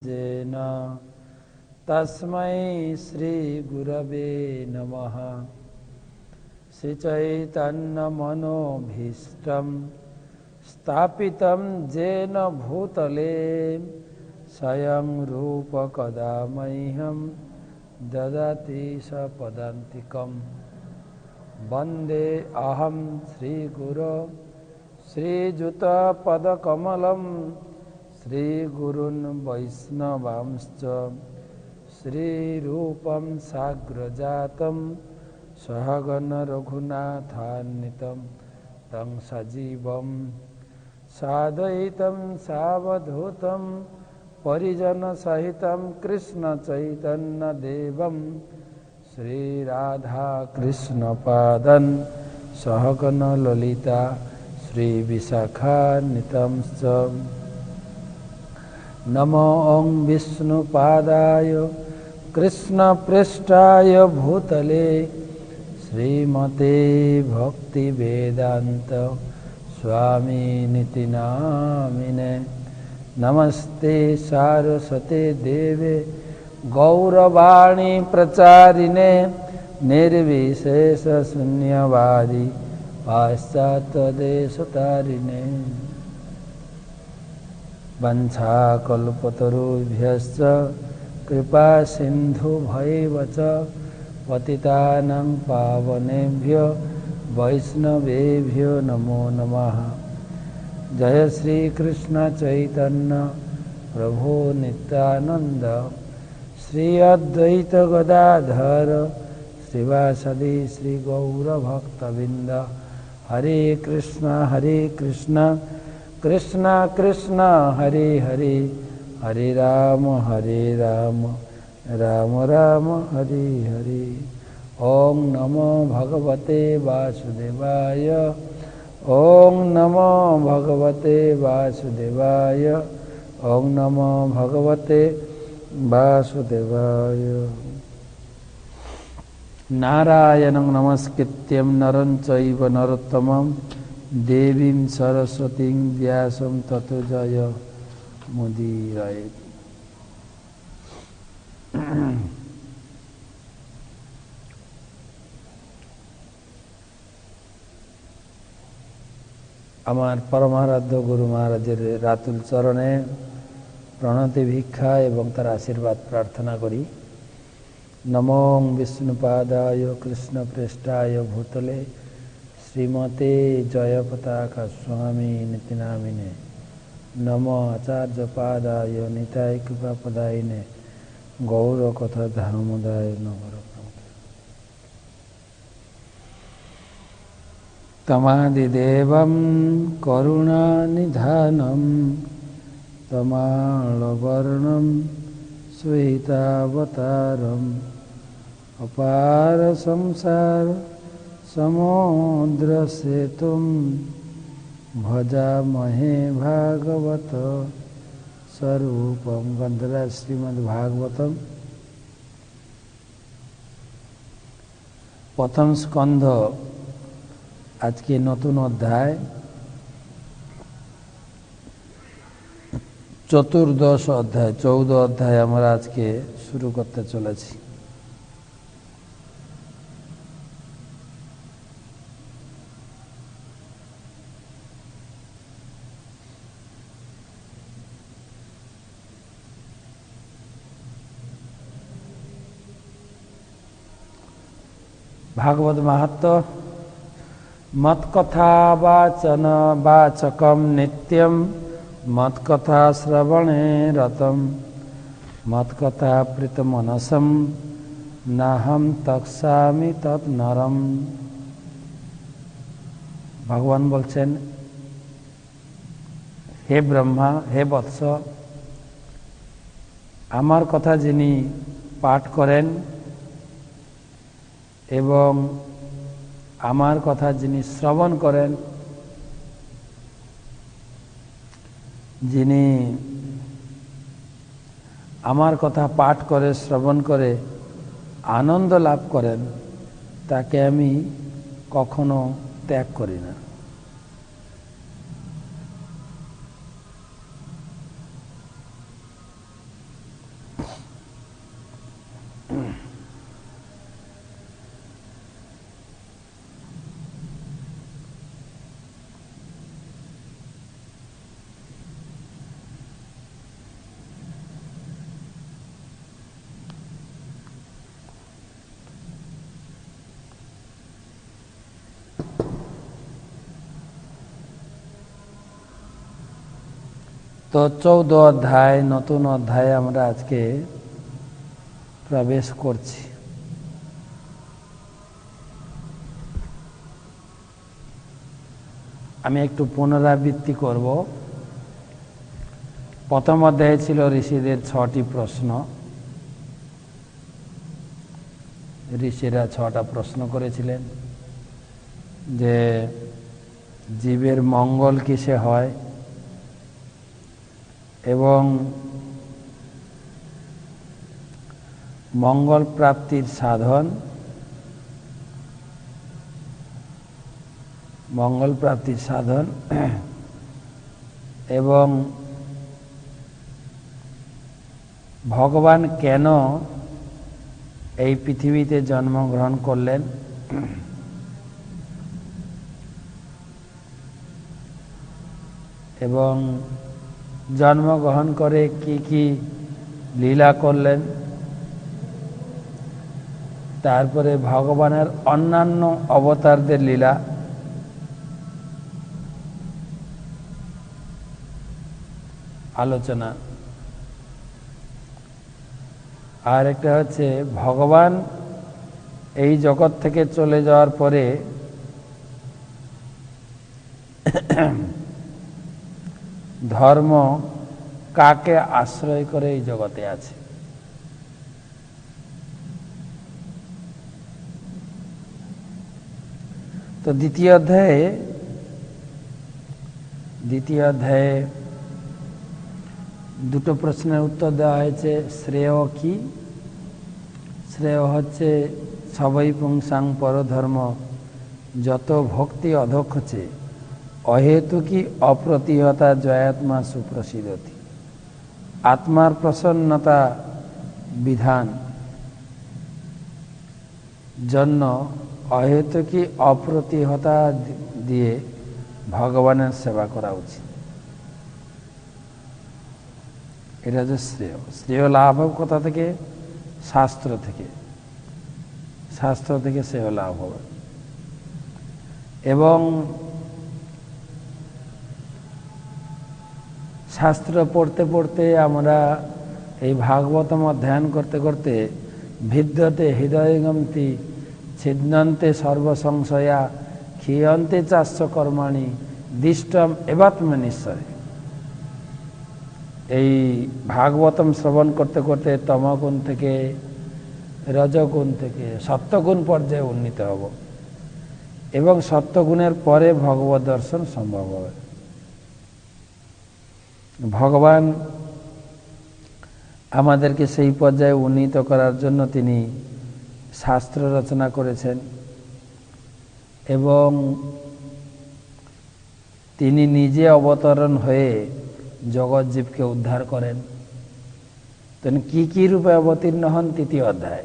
जेन तस्मै श्री गुरवे नमः। श्रीचैतन्यमनोभीष्टं स्थापितं येन भूतले स्वयं रूप कदा मह्यं ददाति सपदान्तिकं। वन्दे अहं श्रीगुरो श्रीयुतपदकमलं श्रीगुरून् वैष्णवांश्च श्रीरूपं साग्रजातं सहगण रघुनाथान्वितं तं सजीवं साद्वैतं सावधूतं परिजनसहितं कृष्णचैतन्यदेवं श्रीराधाकृष्णपादं सहगण ललिता श्रीविशाखान्वितं च। नमो ॐ विष्णुपादाय कृष्णप्रेष्ठाय भूतले श्रीमते भक्तिवेदान्त स्वामिनिति नामिने। नमस्ते सारस्वते देवे गौरवाणी प्रचारिणे निर्विशेषशून्यवादी पाश्चात्यदेशतारिणे। वंशाकल्पतरुभ्यश्च कृपा सिन्धुभैव च पतितानां पावनेभ्यो वैष्णवेभ्यो नमो नमः। जय श्री कृष्ण चैतन्य प्रभु नित्यानंद श्री अद्वैत गदाधर श्रीवासदि श्री गौरभक्तवृंद। हरे कृष्ण कृष्ण कृष्ण हरे हरे, हरे राम राम राम हरे हरे। ओम नमो भगवते वासुदेवाय, ओम नमो भगवते वासुदेवाय, ओम नमो भगवते वासुदेवाय। नारायणं नमस्कृत्यं नरं चैव नरोत्तमं देवीं सरस्वतीं व्यासं ततो जय मुदीरयेत्। আমার পরমারাধ্য গুরু মহারাজের রাতুল চরণে প্রণতি ভিক্ষা এবং তার আশীর্বাদ প্রার্থনা করি। নমো বিষ্ণুপাদায় কৃষ্ণপ্রেষ্ঠায় ভূতলে श्रीमते जयपताका स्वामी निति नामिने। नमो आचार्य पादाय निताय कृपापदायिने गौरकथा धामोदाय नगर। तमादिदेवं करुणानिधानं तमालवर्णं श्वेतावतारम् अपार संसार समुद्र सेतुं भजामहे भागवत स्वरूपम। ग्रंथराज श्रीमद्भागवतम प्रथम स्कंध आज के नतून अध्याय चतुर्दश अध्याय 14 अध्याय আমরা আজকে শুরু করতে চলেছি। भागवत महत्व मत्कथा वाचन वाचकम नित्यम मत्कथा श्रवणे रतम मत्कथा प्रीतमनसम नाहम तक्सामि तत् नरम। भगवान बोलছেন, हे ब्रह्मा, हे वत्स, আমার কথা যিনি পাঠ করেন এবং আমার কথা যিনি শ্রবণ করেন, যিনি আমার কথা পাঠ করে শ্রবণ করে আনন্দ লাভ করেন, তাকে আমি কখনো ত্যাগ করি না। তো 14 অধ্যায়, নতুন অধ্যায়ে আমরা আজকে প্রবেশ করছি। আমি একটু পুনরাবৃত্তি করব। প্রথম অধ্যায়ে ছিল ঋষিদের 6টি প্রশ্ন। ঋষিরা 6টা প্রশ্ন করেছিলেন যে জীবের মঙ্গল কিসে হয় এবং মঙ্গল প্রাপ্তির সাধন, এবং ভগবান কেন এই পৃথিবীতে জন্মগ্রহণ করলেন, এবং জন্মগ্রহণ করে কি কি লীলা করলেন, তারপরে ভগবানের অন্যান্য অবতারদের লীলা, আলোচনা। আর একটা হচ্ছে ভগবান এই জগৎ থেকে চলে যাওয়ার পরে ধর্ম কাকে আশ্রয় করে এই জগতে আছে। তো দ্বিতীয় অধ্যায়ে দুটো প্রশ্নের উত্তর দেওয়া হয়েছে। শ্রেয় কি? শ্রেয় হচ্ছে সবই পুংসাং পরধর্ম, যত ভক্তি অধক্ষছে অহেতুকি অপ্রতিহতা জয়াত্মা সুপ্রসিদ্ধতি। আত্মার প্রসন্নতা বিধান জন্য অহেতুকি অপ্রতিহতা দিয়ে ভগবানের সেবা করা উচিত। এটা হচ্ছে শ্রেয়। শ্রেয় লাভ হবে কোথা থেকে? শাস্ত্র থেকে শ্রেয় লাভ হবে। এবং শাস্ত্র পড়তে পড়তে আমরা এই ভাগবতম অধ্যয়ন করতে করতে ভিদ্যতে হৃদয়গন্তি ছিন্নন্তে সর্বসংশয়া ক্ষীয়ন্তে চাস্য কর্মাণি দিষ্টম এবাত্মনিশ্বরে। এই ভাগবতম শ্রবণ করতে করতে তমগুণ থেকে রজগুণ থেকে সত্যগুণ পর্যায়ে উন্নীত হব, এবং সত্যগুণের পরে ভগবত দর্শন সম্ভব হবে। ভগবান আমাদেরকে সেই পর্যায়ে উন্নীত করার জন্য তিনি শাস্ত্র রচনা করেছেন, এবং তিনি নিজে অবতরণ হয়ে জগৎ জীবকে উদ্ধার করেন। তিনি কি কি রূপে অবতীর্ণ হন? তৃতীয় অধ্যায়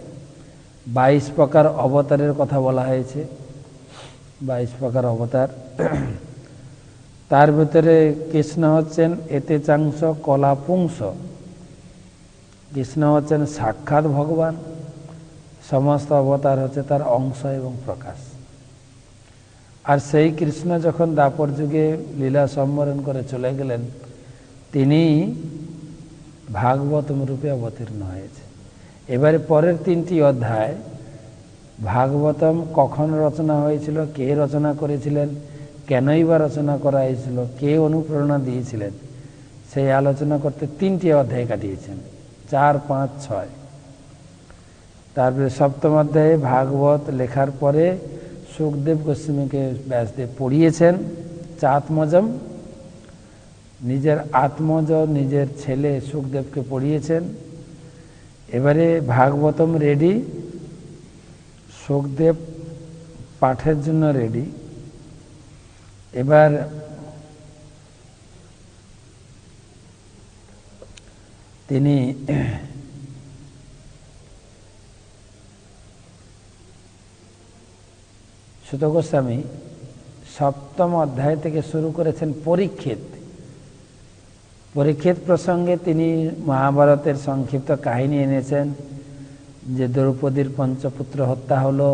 22 প্রকার অবতারের কথা বলা হয়েছে। 22 প্রকার অবতার। তার ভিতরে কৃষ্ণ হচ্ছেন এতে চাংশ কলা পুংস। কৃষ্ণ হচ্ছেন সাক্ষাৎ ভগবান, সমস্ত অবতার হচ্ছে তার অংশ এবং প্রকাশ। আর সেই কৃষ্ণ যখন দাপর যুগে লীলা সম্বরণ করে চলে গেলেন, তিনি ভাগবতম রূপে অবতীর্ণ হয়েছে। এবারে পরের 3টি অধ্যায় ভাগবতম কখন রচনা হয়েছিল, কে রচনা করেছিলেন, কেনই বা রচনা করা হয়েছিল, কে অনুপ্রেরণা দিয়েছিলেন, সেই আলোচনা করতে 3টি অধ্যায় কাটিয়েছেন, 4, 5, 6। তারপরে সপ্তম অধ্যায়ে ভাগবত লেখার পরে সুখদেব গোস্বামীকে ব্যাসদেব পড়িয়েছেন চাত্মজম। নিজের আত্মজ, নিজের ছেলে সুখদেবকে পড়িয়েছেন। এবারে ভাগবতম রেডি, সুখদেব পাঠের জন্য রেডি। এবার তিনি সুত গোস্বামী সপ্তম অধ্যায় থেকে শুরু করেছেন পরীক্ষিত প্রসঙ্গে তিনি মহাভারতের সংক্ষিপ্ত কাহিনী এনেছেন, যে দ্রৌপদীর পঞ্চপুত্র হত্যা হলো।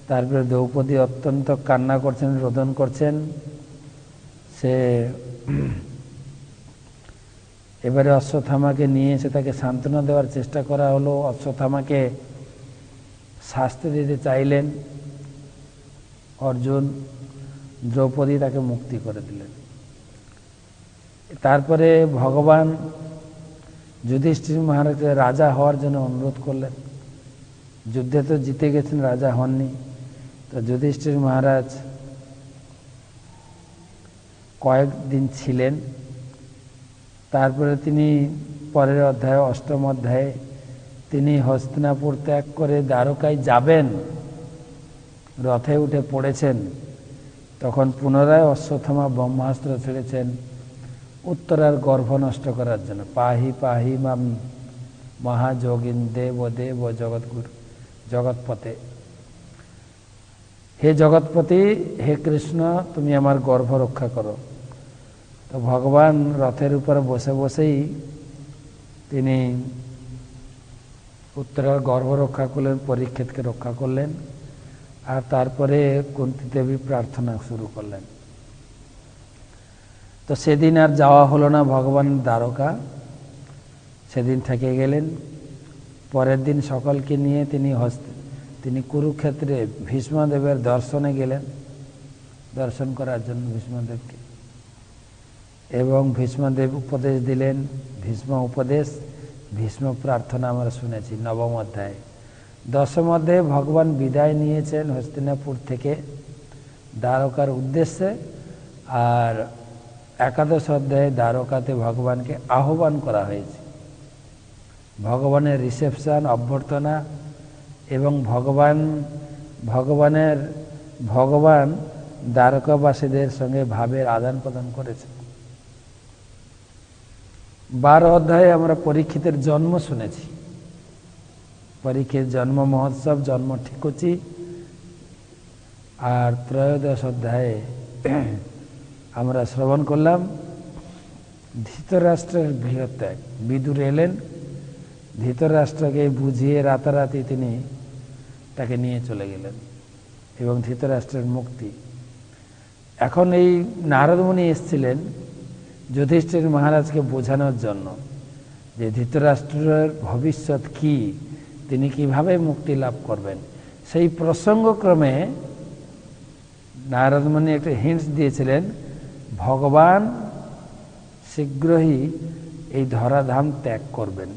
তারপরে দ্রৌপদী অত্যন্ত কান্না করছেন, রোদন করছেন। সে এবারে অশ্বত্থামাকে নিয়ে এসে তাকে সান্ত্বনা দেওয়ার চেষ্টা করা হলো। অশ্বত্থামাকে শাস্তি দিতে চাইলেন অর্জুন। দ্রৌপদী তাকে মুক্তি করে দিলেন। তারপরে ভগবান যুধিষ্ঠির মহারাজকে রাজা হওয়ার জন্য অনুরোধ করলেন। যুদ্ধে তো জিতে গেছেন, রাজা হননি। তো যুধিষ্ঠির মহারাজ কয়েকদিন ছিলেন। তারপরে তিনি পরের অধ্যায়ে, অষ্টম অধ্যায়ে, তিনি হস্তিনাপুর ত্যাগ করে দ্বারকায় যাবেন, রথে উঠে পড়েছেন। তখন পুনরায় অশ্বত্থামা ব্রহ্মাস্ত্র ছেড়েছেন উত্তরার গর্ভ নষ্ট করার জন্য। পাহি পাহি মাম মহাযোগিন দেব দেব জগৎগুরু জগৎপতে। হে জগৎপতি, হে কৃষ্ণ, তুমি আমার গর্ভ রক্ষা করো। তো ভগবান রথের উপর বসে বসেই তিনি উত্তরার গর্ভ রক্ষা করলেন, পরীক্ষিতকে রক্ষা করলেন। আর তারপরে কুন্তী দেবী প্রার্থনা শুরু করলেন। তো সেদিন আর যাওয়া হলো না ভগবান দ্বারকা, সেদিন থেকে গেলেন। পরের দিন সকলকে নিয়ে তিনি কুরুক্ষেত্রে ভীষ্মদেবের দর্শনে গেলেন, দর্শন করার জন্য ভীষ্মদেবকে। এবং ভীষ্মদেব উপদেশ দিলেন। ভীষ্ম উপদেশ, ভীষ্ম প্রার্থনা আমরা শুনেছি নবম অধ্যায়ে। দশম অধ্যায়ে ভগবান বিদায় নিয়েছেন হস্তিনাপুর থেকে দ্বারকার উদ্দেশ্যে। আর একাদশ অধ্যায়ে দ্বারকাতে ভগবানকে আহ্বান করা হয়েছে। ভগবানের রিসেপশন, অভ্যর্থনা এবং ভগবান দ্বারকাবাসীদের সঙ্গে ভাবের আদান প্রদান করেছে। 12 অধ্যায়ে আমরা পরীক্ষিতের জন্ম শুনেছি। পরীক্ষিত জন্ম মহোৎসব, জন্ম ঠিকুচি। আর ত্রয়োদশ অধ্যায়ে আমরা শ্রবণ করলাম ধৃতরাষ্ট্রের গৃহত্যাগ। বিদুর এলেন, ধৃতরাষ্ট্রকে বুঝিয়ে রাতারাতি তিনি তাকে নিয়ে চলে গেলেন এবং ধৃতরাষ্ট্রের মুক্তি। এখন এই নারদ মুনি এসেছিলেন যুধিষ্ঠির মহারাজকে বোঝানোর জন্য যে ধৃতরাষ্ট্রের ভবিষ্যৎ কি, তিনি কিভাবে মুক্তি লাভ করবেন। সেই প্রসঙ্গক্রমে নারদ মুনি একটা হিন্টস দিয়েছিলেন, ভগবান শীঘ্রই এই ধরাধাম ত্যাগ করবেন।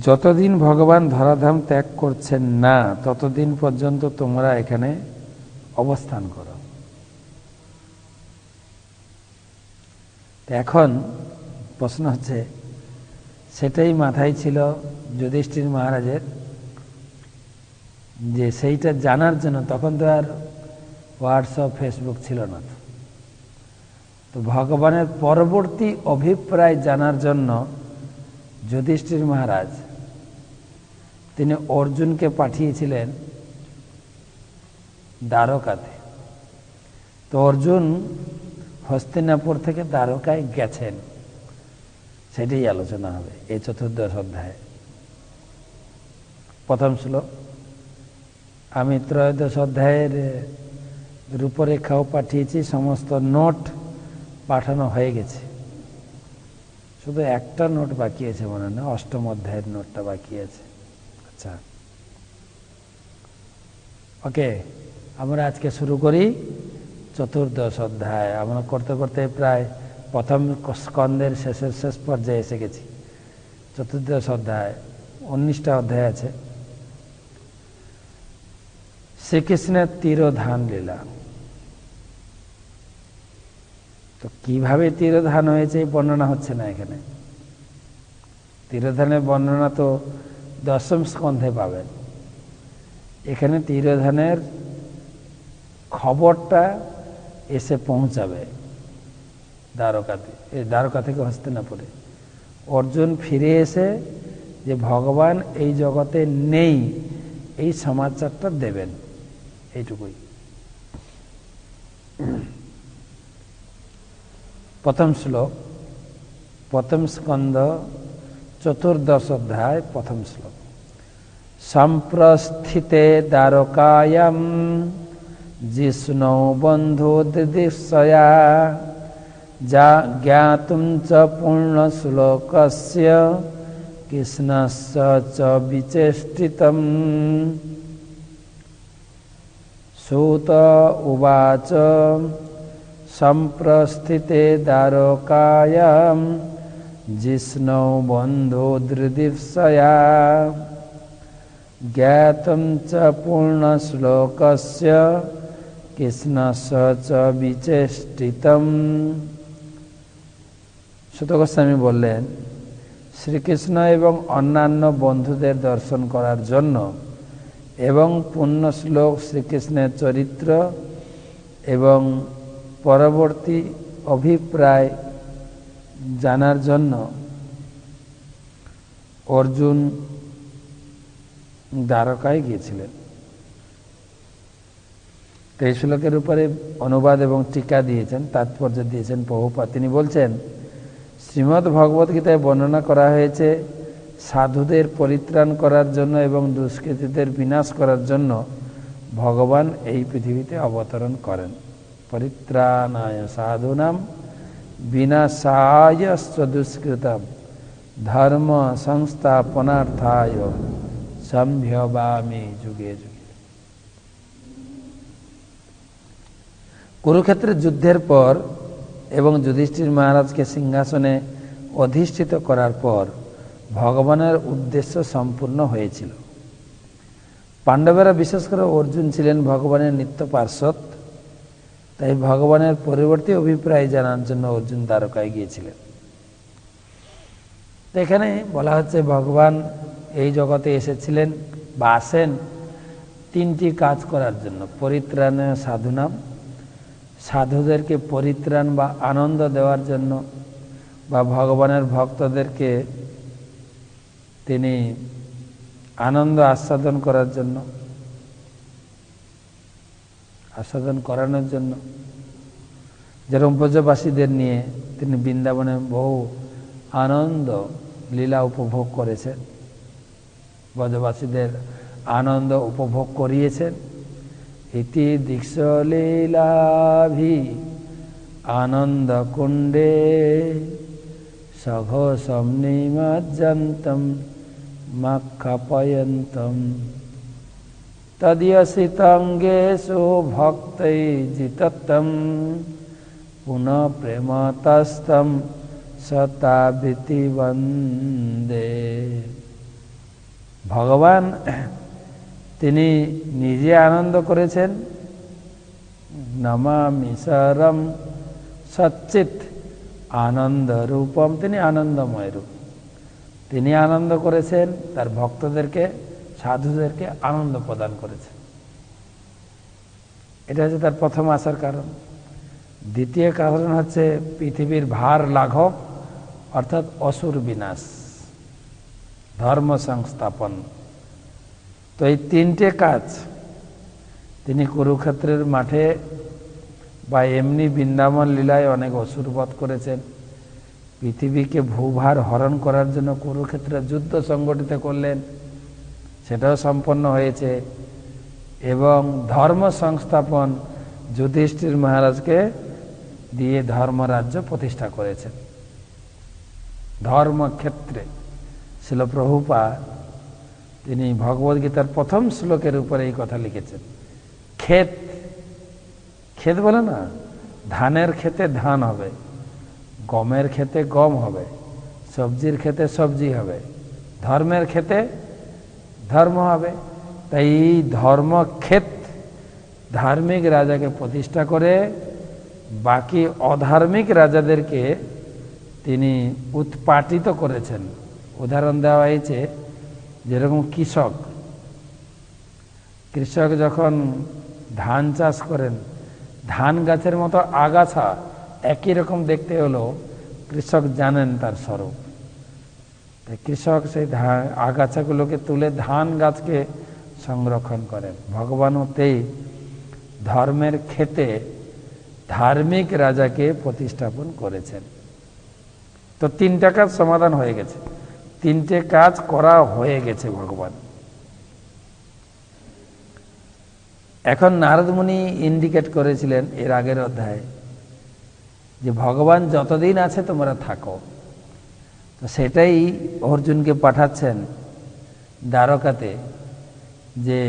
যতদিন ভগবান ধরাধাম ত্যাগ করছেন না, ততদিন পর্যন্ত তোমরা এখানে অবস্থান করো। এখন প্রশ্ন হচ্ছে, সেটাই মাথায় ছিল যুধিষ্ঠির মহারাজের, যে সেইটা জানার জন্য তখন তো আর হোয়াটসঅ্যাপ, ফেসবুক ছিল না। তো ভগবানের পরবর্তী অভিপ্রায় জানার জন্য যুধিষ্ঠির মহারাজ তিনি অর্জুনকে পাঠিয়েছিলেন দ্বারকাতে। তো অর্জুন হস্তিনাপুর থেকে দ্বারকায় গেছেন, সেটাই আলোচনা হবে এই চতুর্দশ অধ্যায়ে। প্রথম শ্লোক। আমি ত্রয়োদশ অধ্যায়ের রূপরেখাও পাঠিয়েছি, সমস্ত নোট পাঠানো হয়ে গেছে। শুধু একটা নোট বাকি আছে মনে না, অষ্টম অধ্যায়ের নোটটা বাকি আছে। আচ্ছা, ওকে, আমরা আজকে শুরু করি চতুর্দশ অধ্যায়। আমরা করতে করতে প্রায় প্রথম স্কন্দের শেষ পর্যায়ে এসে গেছি। চতুর্দশ অধ্যায়, 19টা অধ্যায় আছে। শ্রীকৃষ্ণের তিরোধান লীলা। তো কিভাবে তিরোধান হয়েছে এই বর্ণনা হচ্ছে না এখানে। তিরোধানের বর্ণনা তো দশম স্কন্ধে পাবেন। এখানে তিরোধানের খবরটা এসে পৌঁছাবে দ্বারকাতে, দ্বারকা থেকে হস্তিনাপুরে। অর্জুন ফিরে এসে যে ভগবান এই জগতে নেই, এই সমাচারটা দেবেন, এইটুকুই। প্রথম শ্লোক, প্রথম স্কন্ধ, চতুর্দশ অধ্যায়, প্রথম শ্লোক। সম্প্রস্থিতে দ্বারকায়াম जिष्णौ बन्धोर्दिदिशया ज्ञातुं च पूर्णश्लोकस्य कृष्णस्य च विचेष्टितम्। सूत उवाच सम्प्रस्थिते द्वारकायां जिष्णौ बन्धोर्दिदिशया ज्ञातुं च पूर्णश्लोकस्य कृष्णस्य च विचेष्टितम्। সুত গোস্বামী বললেন, শ্রীকৃষ্ণ এবং অন্যান্য বন্ধুদের দর্শন করার জন্য এবং পূর্ণ শ্লোক শ্রীকৃষ্ণের চরিত্র এবং পরবর্তী অভিপ্রায় জানার জন্য অর্জুন দ্বারকায় গিয়েছিলেন। তো এই শ্লোকের উপরে অনুবাদ এবং টিকা দিয়েছেন, তাৎপর্য দিয়েছেন প্রভুপাদ। তিনি বলছেন, শ্রীমদ্ ভগবত গীতায় বর্ণনা করা হয়েছে সাধুদের পরিত্রাণ করার জন্য এবং দুষ্কৃতীদের বিনাশ করার জন্য ভগবান এই পৃথিবীতে অবতরণ করেন। পরিত্রাণায় সাধুনাম বিনাশায়শ্চ দুষ্কৃতম ধর্ম সংস্থাপনার্থায় সম্ভবামি যুগে যুগে। কুরুক্ষেত্রের যুদ্ধের পর এবং যুধিষ্ঠির মহারাজকে সিংহাসনে অধিষ্ঠিত করার পর ভগবানের উদ্দেশ্য সম্পূর্ণ হয়েছিল। পাণ্ডবেরা, বিশেষ করে অর্জুন, ছিলেন ভগবানের নিত্য পার্ষদ। তাই ভগবানের পরবর্তী অভিপ্রায় জানার জন্য অর্জুন দ্বারকায় গিয়েছিলেন। তো এখানে বলা হচ্ছে ভগবান এই জগতে এসেছিলেন বা আসেন তিনটি কাজ করার জন্য। পরিত্রাণে সাধুনাম, সাধুদেরকে পরিত্রাণ বা আনন্দ দেওয়ার জন্য, বা ভগবানের ভক্তদেরকে তিনি আনন্দ আস্বাদন করার জন্য, আস্বাদন করানোর জন্য। যেরকম ব্রজবাসীদের নিয়ে তিনি বৃন্দাবনে বহু আনন্দ লীলা উপভোগ করেছেন, ব্রজবাসীদের আনন্দ উপভোগ করিয়েছেন। ইতি দীক্ষলীলাভি আনন্দ কুণ্ডে সঘোষম নিমজ্জন্তম মক্ষপয়ন্তম তদ্যসিতঙ্গেষু ভক্তৈ জিততম পুনঃ প্রেমতস্তম সতাবৃতি বন্দে। ভগবান তিনি নিজে আনন্দ করেছেন। নমামি সরম সচ্চিত আনন্দ রূপম, তিনি আনন্দময় রূপ। তিনি আনন্দ করেছেন, তার ভক্তদেরকে, সাধুদেরকে আনন্দ প্রদান করেছেন। এটা হচ্ছে তার প্রথম আসার কারণ। দ্বিতীয় কারণ হচ্ছে পৃথিবীর ভার লাঘব, অর্থাৎ অসুর বিনাশ, ধর্ম সংস্থাপন। তো এই তিনটে কাজ তিনি কুরুক্ষেত্রের মাঠে বা এমনি বৃন্দাবন লীলায় অনেক অসুর বধ করেছেন। পৃথিবীকে ভূভার হরণ করার জন্য কুরুক্ষেত্রের যুদ্ধ সংগঠিত করলেন, সেটাও সম্পন্ন হয়েছে। এবং ধর্ম সংস্থাপন, যুধিষ্ঠির মহারাজকে দিয়ে ধর্মরাজ্য প্রতিষ্ঠা করেছেন। ধর্মক্ষেত্রে শিল প্রভুপাদ তিনি ভগবদ্গীতার প্রথম শ্লোকের উপরে এই কথা লিখেছেন। ক্ষেত, ক্ষেত বলে না, ধানের ক্ষেতে ধান হবে, গমের ক্ষেতে গম হবে, সবজির ক্ষেতে সবজি হবে, ধর্মের ক্ষেতে ধর্ম হবে। তাই এই ধর্মক্ষেত ধার্মিক রাজাকে প্রতিষ্ঠা করে বাকি অধার্মিক রাজাদেরকে তিনি উৎপাটিত করেছেন। উদাহরণ দেওয়া হয়েছে, যেরকম কৃষক যখন ধান চাষ করেন, ধান গাছের মতো আগাছা একই রকম দেখতে হলো কৃষক জানেন তার স্বরূপ। তাই কৃষক সেই আগাছাগুলোকে তুলে ধান গাছকে সংরক্ষণ করেন। ভগবানও তেই ধর্মের ক্ষেতে ধার্মিক রাজাকে প্রতিস্থাপন করেছেন। তো তিনটা কাজ সমাধান হয়ে গেছে, তিনটে কাজ করা হয়ে গেছে ভগবান। এখন নারদ মুনি ইন্ডিকেট করেছিলেন এর আগের অধ্যায়ে যে ভগবান যতদিন আছে তোমরা থাকো, তো সেটাই অর্জুনকে পাঠাচ্ছেন দ্বারকাতে যে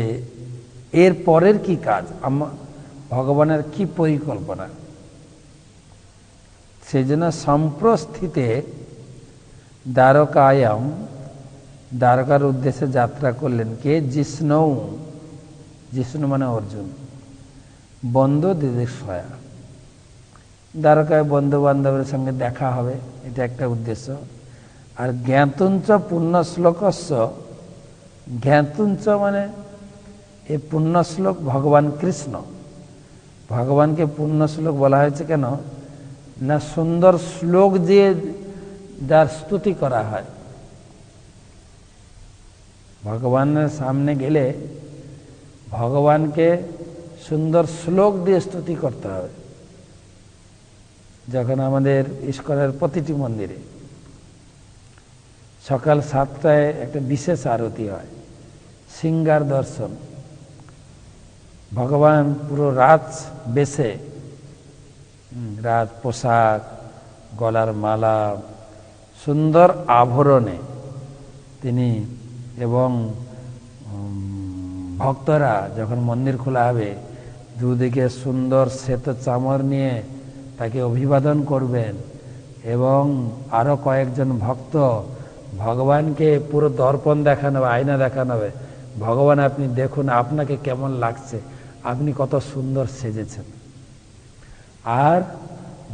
এর পরের কি কাজ, ভগবানের কি পরিকল্পনা। সেই জন্য সম্প্রস্থিতে দ্বারকায়াম, দ্বারকার উদ্দেশ্যে যাত্রা করলেন কে? জিষ্ণু, জিষ্ণু মানে অর্জুন, বন্ধু দিদিশয়া। দ্বারকায় বন্ধু বান্ধবের সঙ্গে দেখা হবে, এটা একটা উদ্দেশ্য। আর জ্ঞাতুঞ্চ পুণ্য শ্লোকস্য, জ্ঞাতুঞ্চ মানে এই পুণ্য শ্লোক ভগবান কৃষ্ণ। ভগবানকে পুণ্য শ্লোক বলা হয়েছে কেন না, সুন্দর শ্লোক দিয়ে যার স্তুতি করা হয়। ভগবানের সামনে গেলে ভগবানকে সুন্দর শ্লোক দিয়ে স্তুতি করতে হবে। যখন আমাদের ইস্কনের প্রতিটি মন্দিরে সকাল 7টায় একটা বিশেষ আরতি হয়, সিঙ্গার দর্শন, ভগবান পুরো রাত বেশে, রাত পোশাক, গলার মালা, সুন্দর আভরণে তিনি, এবং ভক্তরা যখন মন্দির খোলা হবে দুদিকে সুন্দর শ্বেত চামর নিয়ে তাকে অভিবাদন করবেন, এবং আরও কয়েকজন ভক্ত ভগবানকে পুরো দর্পণ দেখানো হবে, আয়না দেখানো হবে, ভগবান আপনি দেখুন আপনাকে কেমন লাগছে, আপনি কত সুন্দর সেজেছেন। আর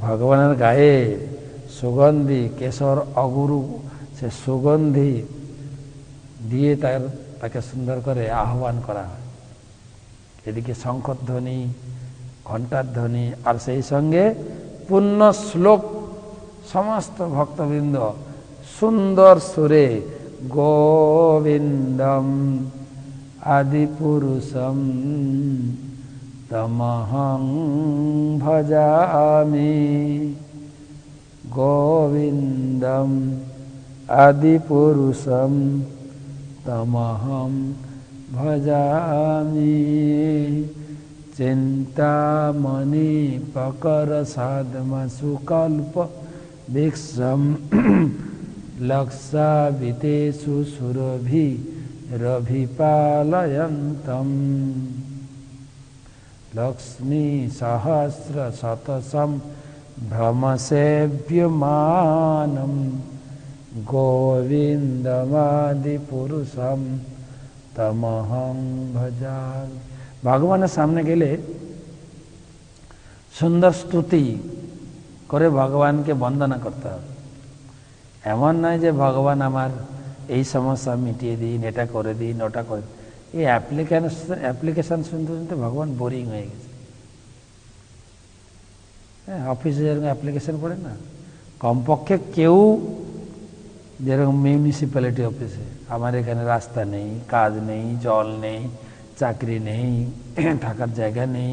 ভগবানের গায়ে সুগন্ধি, কেশর অগুরু, সে সুগন্ধি দিয়ে তাকে সুন্দর করে আহ্বান করা হয়। এদিকে শঙ্খধ্বনি, ঘণ্টার ধ্বনি, আর সেই সঙ্গে পুণ্য শ্লোক সমস্ত ভক্তবৃন্দ সুন্দর সুরে গোবিন্দম আদিপুরুষম তমহং ভজামি, গোবিন্দম আদিপুরুষম তমহং ভজামি, চিন্তামণি পকর সাধমা সুকল্প বিক্ষম লক্ষাবিতেষু সুরভি রভিপালয়ন্তম, লক্ষ্মী সহস্র শতসম ভ্রমসেব্যমানম, গোবিন্দমাদি পুরুষম তমহং ভজামি। ভগবানের সামনে গেলে সুন্দর স্তুতি করে ভগবানকে বন্দনা করতে হবে। এমন নয় যে ভগবান আমার এই সমস্যা মিটিয়ে দিন, এটা করে দিন, ওটা করে দিন। এই অ্যাপ্লিকেশন শুনতে শুনতে ভগবান বোরিং হয়ে গেছে। হ্যাঁ, অফিসে যেরকম অ্যাপ্লিকেশন পড়ে না, কমপক্ষে কেউ যেরকম মিউনিসিপ্যালিটি অফিসে, আমার এখানে রাস্তা নেই, কাজ নেই, জল নেই, চাকরি নেই, থাকার জায়গা নেই,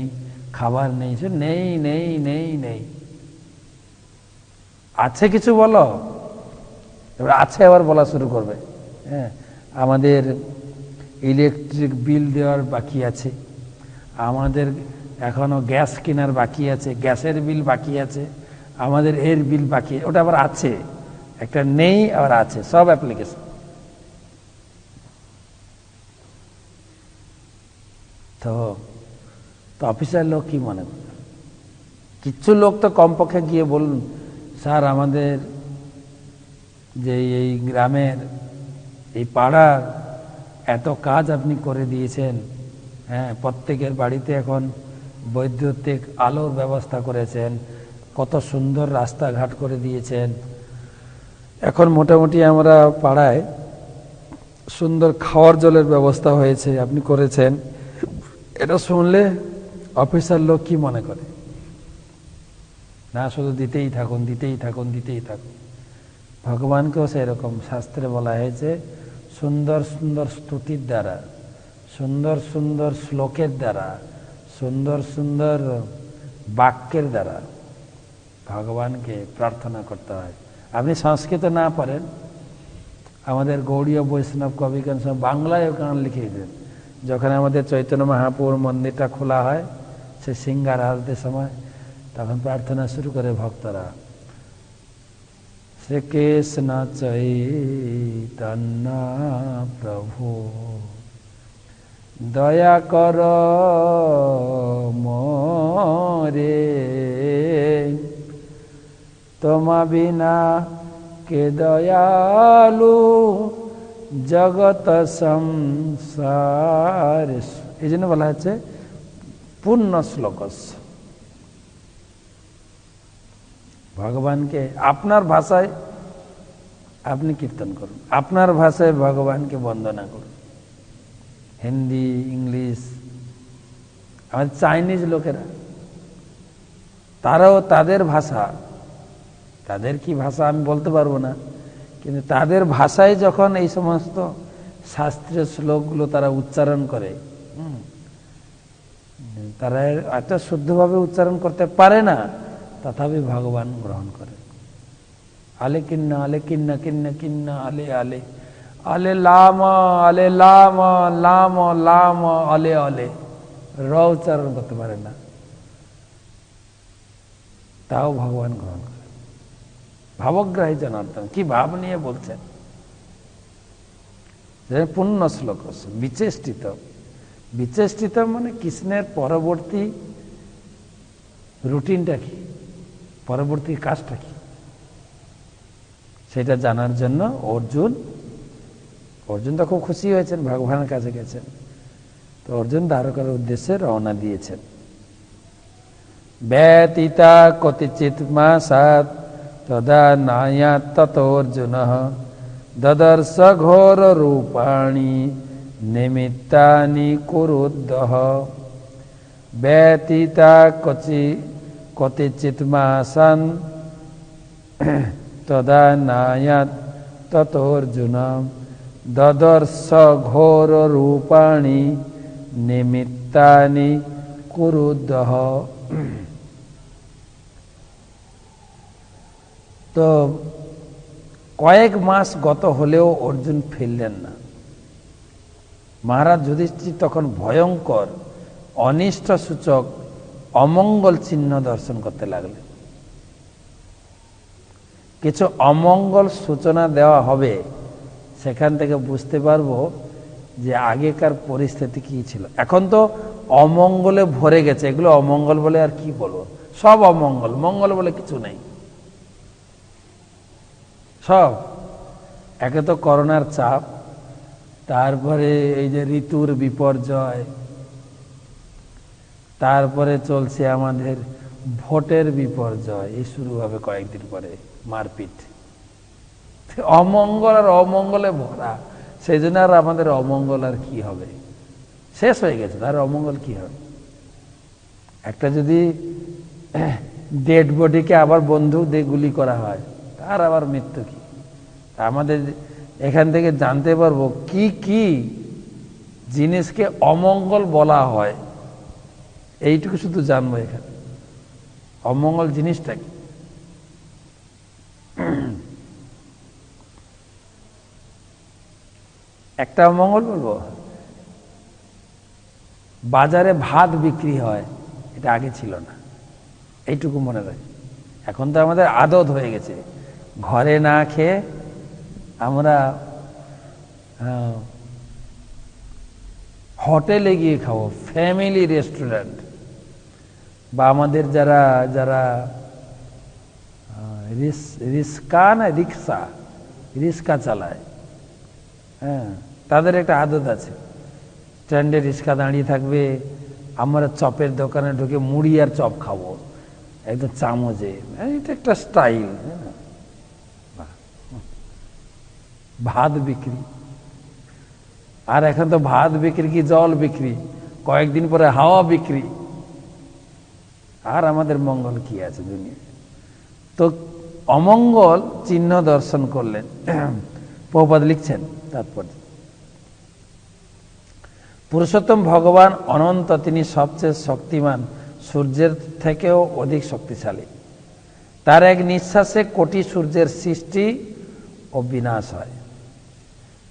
খাবার নেই, সে নেই নেই নেই নেই, আছে কিছু বলো, এবার আছে আবার বলা শুরু করবে। হ্যাঁ, আমাদের ইলেকট্রিক বিল দেওয়ার বাকি আছে, আমাদের এখনো গ্যাস কেনার বাকি আছে, গ্যাসের বিল বাকি আছে, আমাদের এর বিল বাকি, ওটা আবার আছে, একটা নেই আবার আছে, সব অ্যাপ্লিকেশন। তো অফিসার লোক কি মনে করে, কিছু লোক তো কমপক্ষে গিয়ে বলুন, স্যার আমাদের যে এই গ্রামের এই পাড়ার এত কাজ আপনি করে দিয়েছেন, হ্যাঁ, প্রত্যেকের বাড়িতে এখন বৈদ্যুতিক আলোর ব্যবস্থা করেছেন, কত সুন্দর রাস্তাঘাট করে দিয়েছেন, এখন মোটামুটি আমরা পাড়ায় সুন্দর খাওয়ার জলের ব্যবস্থা হয়েছে, আপনি করেছেন। এটা শুনলে অফিসার লোক কি মনে করে, না শুধু দিতেই থাকুন, দিতেই থাকুন, দিতেই থাকুন। ভগবানকেও সেরকম শাস্ত্রে বলা হয়েছে, সুন্দর সুন্দর স্তুতির দ্বারা, সুন্দর সুন্দর শ্লোকের দ্বারা, সুন্দর সুন্দর বাক্যের দ্বারা ভগবানকে প্রার্থনা করতে হয়। আপনি সংস্কৃত না পারেন, আমাদের গৌড়ীয় বৈষ্ণব কবিগণ সব বাংলায় গান লিখে দেন, যখন আমাদের চৈতন্য মহাপ্রভুর মন্দিরটা খোলা হয়, সে সিঙ্গার আরতির সময়, তখন প্রার্থনা শুরু করে ভক্তরা, শ্রীকৃষ্ণ চৈতন্য প্রভু দয়া কর মোরে, তোমা বিনা কে দয়ালু জগত সংসার। এই জন্য বলা হচ্ছে পূর্ণ শ্লোকস। ভগবানকে আপনার ভাষায় আপনি কীর্তন করুন, আপনার ভাষায় ভগবানকে বন্দনা করুন। হিন্দি, ইংলিশ, আমাদের চাইনিজ লোকেরা, তারাও তাদের ভাষা, তাদের কি ভাষা আমি বলতে পারবো না, কিন্তু তাদের ভাষায় যখন এই সমস্ত শাস্ত্রীয় শ্লোকগুলো তারা উচ্চারণ করে, তারা একটা শুদ্ধভাবে উচ্চারণ করতে পারে না, তথাপি ভগবান গ্রহণ করে। আলে কিন্না, আলে কিন্না, কিন্না কিন্না, আলে আলে, আলে লাম, আলে লাম, লাম লাম, আলে আলে, র উচ্চারণ করতে পারে না, তাও ভগবান গ্রহণ করে। ভাবগ্রাহী জনার্দন, কি ভাব নিয়ে বলছেন। পূর্ণ শ্লোক, বিচেষ্টিত। বিচেষ্টিত মানে কৃষ্ণের পরবর্তী রুটিনটা কি, পরবর্তী কাজটা কি, সেটা জানার জন্য অর্জুন তো খুব খুশি হয়েছেন, ভগবানের কাছে গেছেন। তো অর্জুন দ্বারকার উদ্দেশ্যে রওনা দিয়েছেন। ব্যতীতা কতিচিৎ মাসাৎ তদা নায়াত ততোর্জুনঃ দদর্শ ঘোর রূপাণি নিমিত্তানি কুরুদ্দহ। ব্যতীতা কতিচিৎ মাসান তদা নায়াত ততোর্জুনঃ দদর্শ ঘোর রূপাণি নিমিত্তানি কুরুদ্দহ। তো কয়েক মাস গত হলেও অর্জুন ফিরলেন না। মহারাজ যুধিষ্ঠির তখন ভয়ঙ্কর অনিষ্ট সূচক অমঙ্গল চিহ্ন দর্শন করতে লাগলেন। কিছু অমঙ্গল সূচনা দেওয়া হবে, সেখান থেকে বুঝতে পারবো যে আগেকার পরিস্থিতি কি ছিল। এখন তো অমঙ্গলে ভরে গেছে, এগুলো অমঙ্গল বলে আর কি বলবো, সব অমঙ্গল, মঙ্গল বলে কিছু নেই সব। একে তো করোনার চাপ, তারপরে এই যে ঋতুর বিপর্যয়, তারপরে চলছে আমাদের ভোটের বিপর্যয়, এই শুরু হবে কয়েকদিন পরে মারপিট। অমঙ্গল আর অমঙ্গলে ভরা, সেই জন্য আর আমাদের অমঙ্গল আর কি হবে, শেষ হয়ে গেছে, তার অমঙ্গল কি হবে। একটা যদি ডেড বডিকে আবার বন্দুক দিয়ে গুলি করা হয়, তার আবার মৃত্যু কি। আমাদের এখান থেকে জানতে পারবো কি কি জিনিসকে অমঙ্গল বলা হয়, এইটুকু শুধু জানবো এখানে, অমঙ্গল জিনিসটা কি। একটা অমঙ্গল বলবো, বাজারে ভাত বিক্রি হয়, এটা আগে ছিল না, এইটুকু মনে রাখি। এখন তো আমাদের আদত হয়ে গেছে, ঘরে না খেয়ে আমরা হোটেলে গিয়ে খাবো, ফ্যামিলি রেস্টুরেন্ট, বা আমাদের যারা যারা রিক্সা চালায়, হ্যাঁ, তাদের একটা আদত আছে, স্ট্যান্ডে রিক্সা দাঁড়িয়ে থাকবে, আমরা চপের দোকানে ঢুকে মুড়ি আর চপ খাবো একদম চামচে, এটা একটা স্টাইল। ভাত বিক্রি, আর এখন তো ভাত বিক্রি কি জল বিক্রি, কয়েকদিন পরে হাওয়া বিক্রি। আর আমাদের মঙ্গল কি আছে দুনিয়ায়। তো অমঙ্গল চিহ্ন দর্শন করলেন। প্রভুপাদ লিখছেন তাৎপর্য, পুরুষোত্তম ভগবান অনন্ত, তিনি সবচেয়ে শক্তিমান, সূর্যের থেকেও অধিক শক্তিশালী। তার এক নিঃশ্বাসে কোটি সূর্যের সৃষ্টি ও বিনাশ হয়।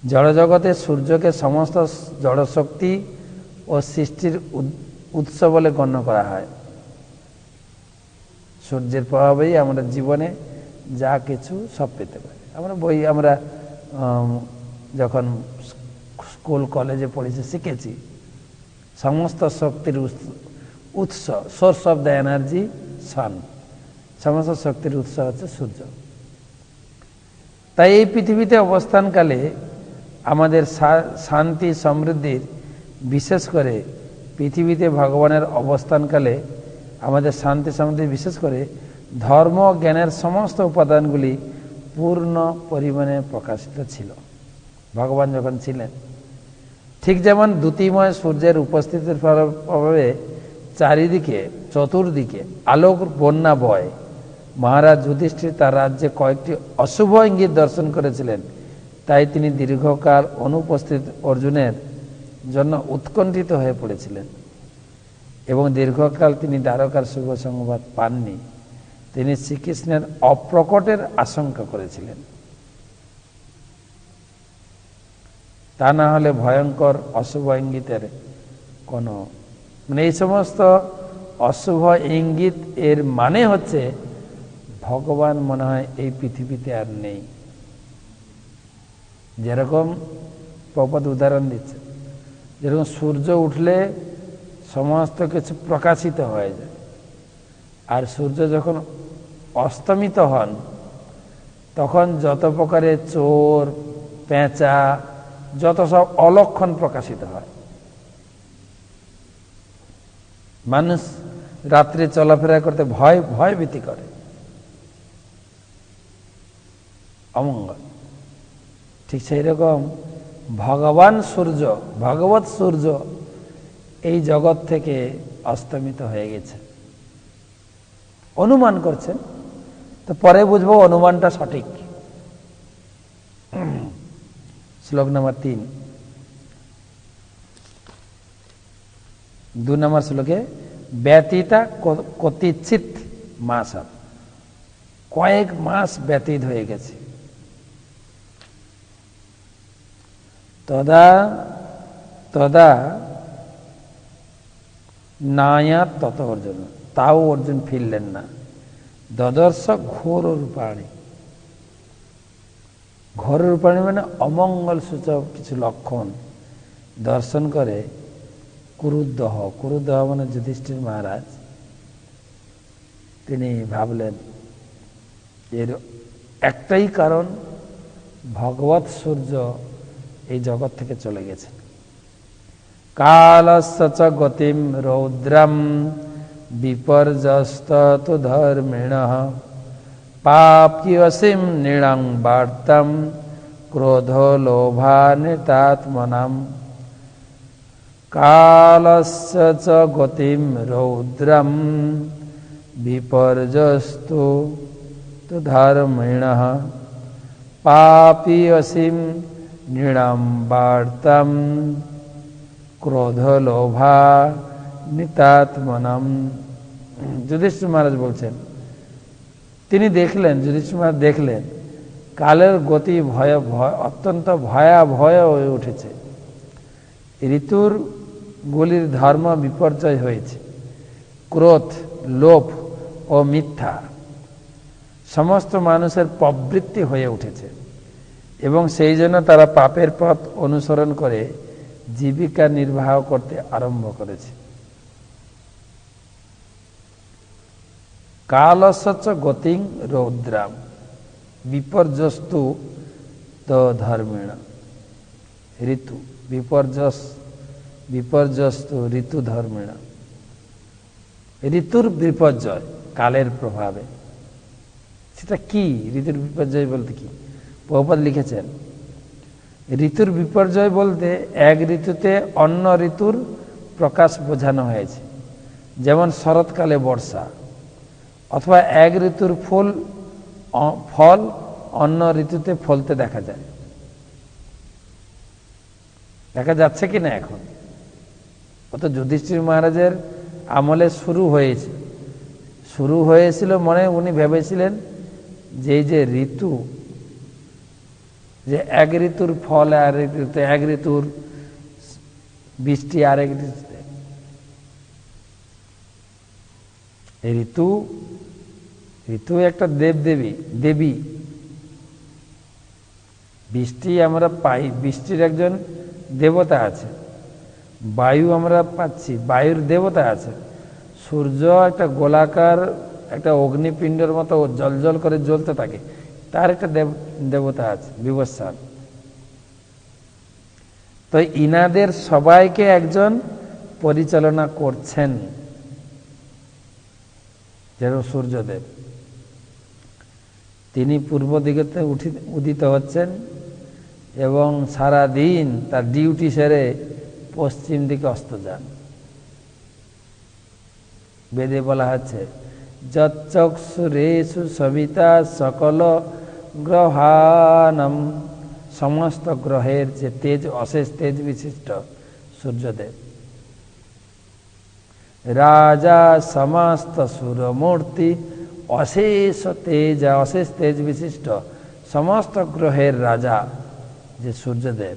জড়জগতে সূর্যকে সমস্ত জড়শক্তি ও সৃষ্টির উৎস বলে গণ্য করা হয়। সূর্যের প্রভাবেই আমরা জীবনে যা কিছু সব পেতে পারি। আমরা যখন স্কুল কলেজে পড়েছি শিখেছি সমস্ত শক্তির উৎস, সোর্স অফ দ্য এনার্জি সান, সমস্ত শক্তির উৎস হচ্ছে সূর্য। তাই এই পৃথিবীতে অবস্থানকালে আমাদের শান্তি সমৃদ্ধির, বিশেষ করে পৃথিবীতে ভগবানের অবস্থানকালে আমাদের শান্তি সমৃদ্ধি, বিশেষ করে ধর্ম জ্ঞানের সমস্ত উপাদানগুলি পূর্ণ পরিমাণে প্রকাশিত ছিল ভগবান যখন ছিলেন। ঠিক যেমন দ্যুতিময় সূর্যের উপস্থিতির প্রভাবে চারিদিকে চতুর্দিকে আলোক বন্যা বয়, মহারাজ যুধিষ্ঠির তার রাজ্যে কয়েকটি অশুভ ইঙ্গিত দর্শন করেছিলেন। তাই তিনি দীর্ঘকাল অনুপস্থিত অর্জুনের জন্য উৎকণ্ঠিত হয়ে পড়েছিলেন এবং দীর্ঘকাল তিনি দ্বারকার শুভ সংবাদ পাননি। তিনি শ্রীকৃষ্ণের অপ্রকটের আশঙ্কা করেছিলেন। তা না হলে ভয়ঙ্কর অশুভ ইঙ্গিতের কোনো এই সমস্ত অশুভ ইঙ্গিত এর মানে হচ্ছে ভগবান মনে হয় এই পৃথিবীতে আর নেই। যেরকম প্রপাত উদাহরণ দিচ্ছে, যেরকম সূর্য উঠলে সমস্ত কিছু প্রকাশিত হয়ে যায়, আর সূর্য যখন অস্তমিত হন তখন যত প্রকারের চোর পেঁচা যত সব অলক্ষণ প্রকাশিত হয়। মানুষ রাত্রে চলাফেরা করতে ভয় ভীতি করে, অমঙ্গল। ঠিক সেই রকম ভগবান সূর্য, ভগবৎ সূর্য এই জগৎ থেকে অস্তমিত হয়ে গেছে অনুমান করছেন। তো পরে বুঝবো অনুমানটা সঠিক। শ্লোক নম্বর 3, 2 নম্বর শ্লোকে ব্যতীতা কতিচিৎ মাস, কয়েক মাস ব্যতীত হয়ে গেছে। তদা নায়াত তত অর্জুন, তাও অর্জুন ফিরলেন না। দদর্শ ঘোর রূপাণী, ঘোর রূপাণী মানে অমঙ্গল সূচক কিছু লক্ষণ দর্শন করে কুরুদ্দহ, কুরুদ্দহ মানে যুধিষ্ঠির মহারাজ। তিনি ভাবলেন এর একটাই কারণ, ভগবৎ সূর্য এই জগৎ থেকে চলে গেছেন। কালস্য চ গতিম রৌদ্রম বিপর্যস্ততু ধর্মিণঃ পাপ্যসীম নৃণাং বার্তাম ক্রোধ লোভানিতাত্মনাম। কালস্য চ গতিম রৌদ্রম বিপর্যস্তু তু ধর্মিণঃ পাপ্যসীম নৃণাং বার্তাম ক্রোধ লোভা নিতাত্মনম। যুধিষ্ঠির মহারাজ বলছেন, তিনি দেখলেন, যুধিষ্ঠির মহারাজ দেখলেন কালের গতি অত্যন্ত ভয়াবহ হয়ে উঠেছে। ঋতুর গুলির ধর্ম বিপর্যয় হয়েছে। ক্রোধ, লোভ ও মিথ্যা সমস্ত মানুষের প্রবৃত্তি হয়ে উঠেছে এবং সেই জন্য তারা পাপের পথ অনুসরণ করে জীবিকা নির্বাহ করতে আরম্ভ করেছে। কালস্য গতিং রৌদ্রাম বিপর্যস্তু তো ধর্মেণ। ঋতু বিপর্যস্তু ঋতু ধর্মেণ, ঋতুর বিপর্যয় কালের প্রভাবে। সেটা কি ঋতুর বিপর্যয় বলতে? কি প্রভুপাদ লিখেছেন, ঋতুর বিপর্যয় বলতে এক ঋতুতে অন্য ঋতুর প্রকাশ বোঝানো হয়েছে। যেমন শরৎকালে বর্ষা, অথবা এক ঋতুর ফল অন্য ঋতুতে ফলতে দেখা যায়। দেখা যাচ্ছে কি না এখন? অত যুধিষ্ঠির মহারাজের আমলে শুরু হয়েছিল মনে উনি ভেবেছিলেন যে এই যে ঋতু, যে এক ঋতুর ফল আর এক ঋতুর বৃষ্টি আরেক ঋতুতে। এই ঋতু ঋতু একটা দেবী। বৃষ্টি আমরা পাই, বৃষ্টির একজন দেবতা আছে। বায়ু আমরা পাচ্ছি, বায়ুর দেবতা আছে। সূর্য একটা গোলাকার একটা অগ্নিপিণ্ডের মতো জল করে জ্বলতে থাকে, তার একটা দেবতা আছে, বিবস্বান। তো ইনাদের সবাইকে একজন পরিচালনা করছেন, যেরকম সূর্যদেব। তিনি পূর্ব দিকে উদিত হচ্ছেন এবং সারা দিন তার ডিউটি সেরে পশ্চিম দিকে অস্ত যান। বেদে বলা হচ্ছে যচ্চক্ষুরেষু সবিতা সকল গ্রহাণম, সমস্ত গ্রহের যে তেজ, অশেষ তেজ বিশিষ্ট সূর্যদেব। রাজা সমস্ত সুরমূর্তি, অশেষ তেজ বিশিষ্ট সমস্ত গ্রহের রাজা যে সূর্যদেব,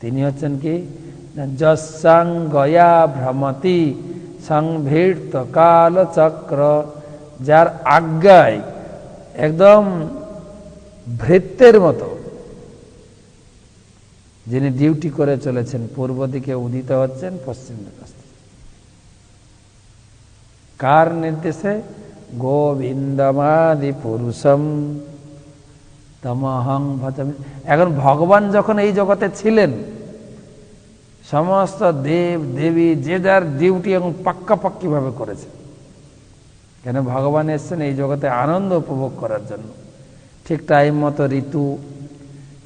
তিনি হচ্ছেন কি, যস্যাং গয়া ভ্রমতি সংভীর্ত কালচক্র, যার আজ্ঞায় একদম ভৃত্যের মতো যিনি ডিউটি করে চলেছেন, পূর্ব দিকে উদিত হচ্ছেন, পশ্চিম দিকে অস্ত। কার নির্দেশে? গোবিন্দমাদি পুরুষম তমহং ভজামি। এখন ভগবান যখন এই জগতে ছিলেন, সমস্ত দেব দেবী যে যার ডিউটি এবং পাক্কাপাক্কি ভাবে করেছে। কেন? ভগবান এসছেন এই জগতে আনন্দ উপভোগ করার জন্য। ঠিক টাইম মতো ঋতু,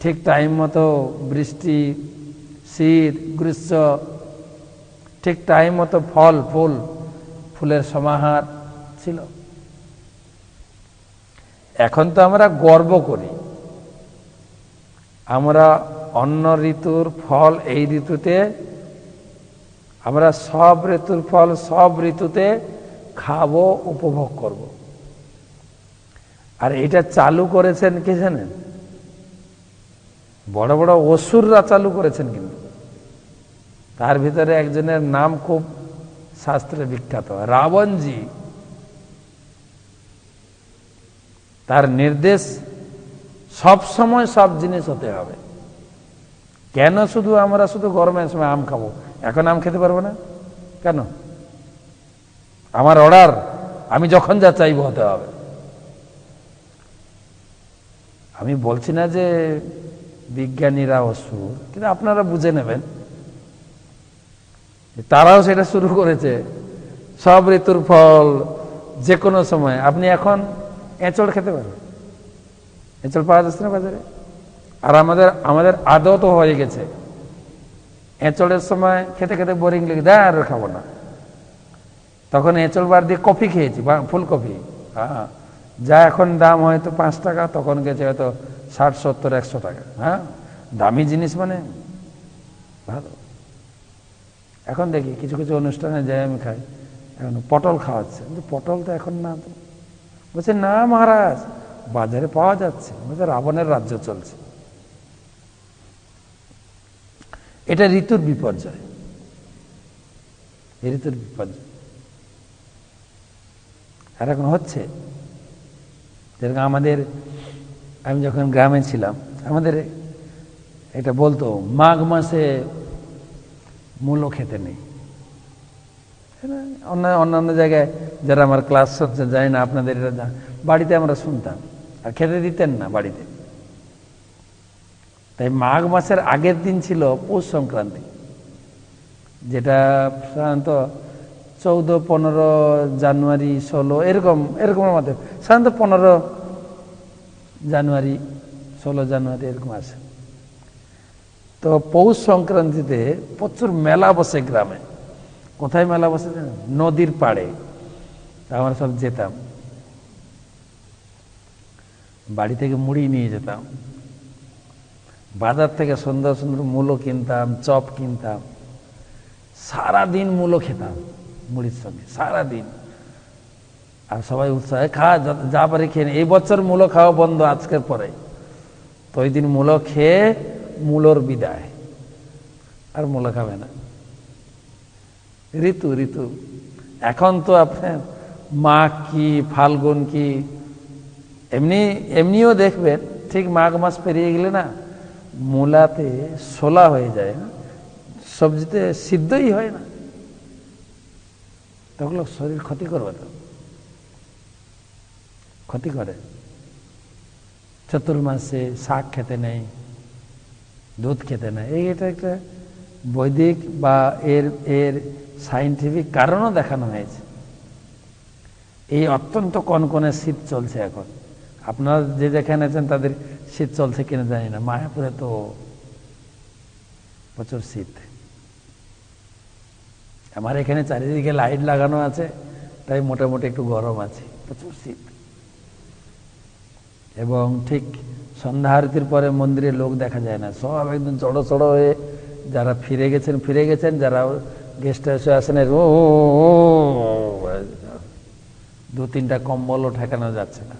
ঠিক টাইম মতো বৃষ্টি, শীত, গ্রীষ্ম, ঠিক টাইম মতো ফুলের সমাহার ছিল। এখন তো আমরা গর্ব করি, আমরা অন্য ঋতুর ফল এই ঋতুতে, আমরা সব ঋতুর ফল সব ঋতুতে খাবো, উপভোগ করব। আর এটা চালু করেছেন কে জানেন? বড় বড় অসুররা চালু করেছেন। কিন্তু তার ভিতরে একজনের নাম খুব শাস্ত্রে বিখ্যাত, রাবণজি। তার নির্দেশ সব সময় সব জিনিস হতে হবে। কেন আমরা শুধু গরমের সময় আম খাবো, এখন আম খেতে পারবো না কেন? আমার অর্ডার, আমি যখন যা চাইবো হতে হবে। আমি বলছি না যে বিজ্ঞানীরা অসুর, কিন্তু আপনারা বুঝে নেবেন, তারাও সেটা শুরু করেছে। সব ঋতুর ফল যে কোনো সময়। আপনি এখন এঁচড় খেতে পারেন, এঁচড় পাওয়া যাচ্ছে না বাজারে। আর আমাদের আদত হয়ে গেছে, এঁচড়ের সময় খেতে খেতে বোরিং লেগে দেয়, আর খাবো না। তখন এঁচড় বার দিয়ে কফি খেয়েছি, ফুলকপি। হ্যাঁ, যা এখন দাম হয়তো 5 টাকা, তখন গেছে হয়তো 60, 70, 100 টাকা। হ্যাঁ, দামি জিনিস মানে ভালো। এখন দেখি কিছু কিছু অনুষ্ঠানে যাই আমি খাই, এখন পটল খাওয়াচ্ছে, কিন্তু পটল তো এখন না। বলছে না মহারাজ, বাজারে পাওয়া যাচ্ছে। বলছে রাবণের রাজ্য চলছে। এটা ঋতুর বিপর্যয়, ঋতুর বিপর্যয়। আর এখন হচ্ছে যেরকম আমি যখন গ্রামে ছিলাম, আমাদের এটা বলতো মাঘ মাসে মূলো খেতে নেই। অন্যান্য জায়গায় যারা আমার ক্লাস হচ্ছে যায় না, আপনাদের বাড়িতে আমরা শুনতাম, আর খেতে দিতেন না বাড়িতে। তাই মাঘ মাসের আগের দিন ছিল পৌষ সংক্রান্তি, যেটা সাধারণত 14, 15 জানুয়ারি, 16 এরকমের মধ্যে, সাধারণত 15 জানুয়ারি, 16 জানুয়ারি এরকম আসে। তো পৌষ সংক্রান্তিতে প্রচুর মেলা বসে গ্রামে। কোথায় মেলা বসে জানেন? নদীর পাড়ে। আমরা সব যেতাম, বাড়ি থেকে মুড়ি নিয়ে যেতাম, বাজার থেকে সুন্দর সুন্দর মূলো কিনতাম, চপ কিনতাম, সারাদিন মূলো খেতাম মুড়ির সঙ্গে, সারাদিন। আর সবাই উৎসাহে খা, যা পারে খেয়ে। এই বছর মূলো খাওয়া বন্ধ আজকের পরে। তো ওই দিন মূলো খেয়ে মূলোর বিদায়, আর মূলা খাবে না। ঋতু ঋতু এখন তো আপনার মাঘ কি ফাল্গুন কি, এমনিও দেখবেন ঠিক মাঘ মাস পেরিয়ে গেলে না মূলাতে শোলা হয়ে যায়, সবজিতে সিদ্ধই হয় না, তখন শরীর ক্ষতি করবে, তো ক্ষতি করে। চতুর্মাসে শাক খেতে নেই, দুধ খেতে নেই, এটা একটা বৈদিক বা এর সায়েন্টিফিক কারণও দেখানো হয়েছে। এই অত্যন্ত কনকনে শীত চলছে এখন, আপনারা যে যেখানে আছেন তাদের শীত চলছে কিনা জানি না, মায়াপুরে তো প্রচুর শীত। আমার এখানে চারিদিকে লাইট লাগানো আছে, তাই মোটামুটি একটু গরম আছে, প্রচুর শীত। এবং ঠিক সন্ধ্যা আরতির পরে মন্দিরে লোক দেখা যায় না, সব একদম চড়ো চড়ো হয়ে, যারা ফিরে গেছেন, যারা গেস্ট হাউসে আসেন দু তিনটা কম্বলও ঠেকানো যাচ্ছে না।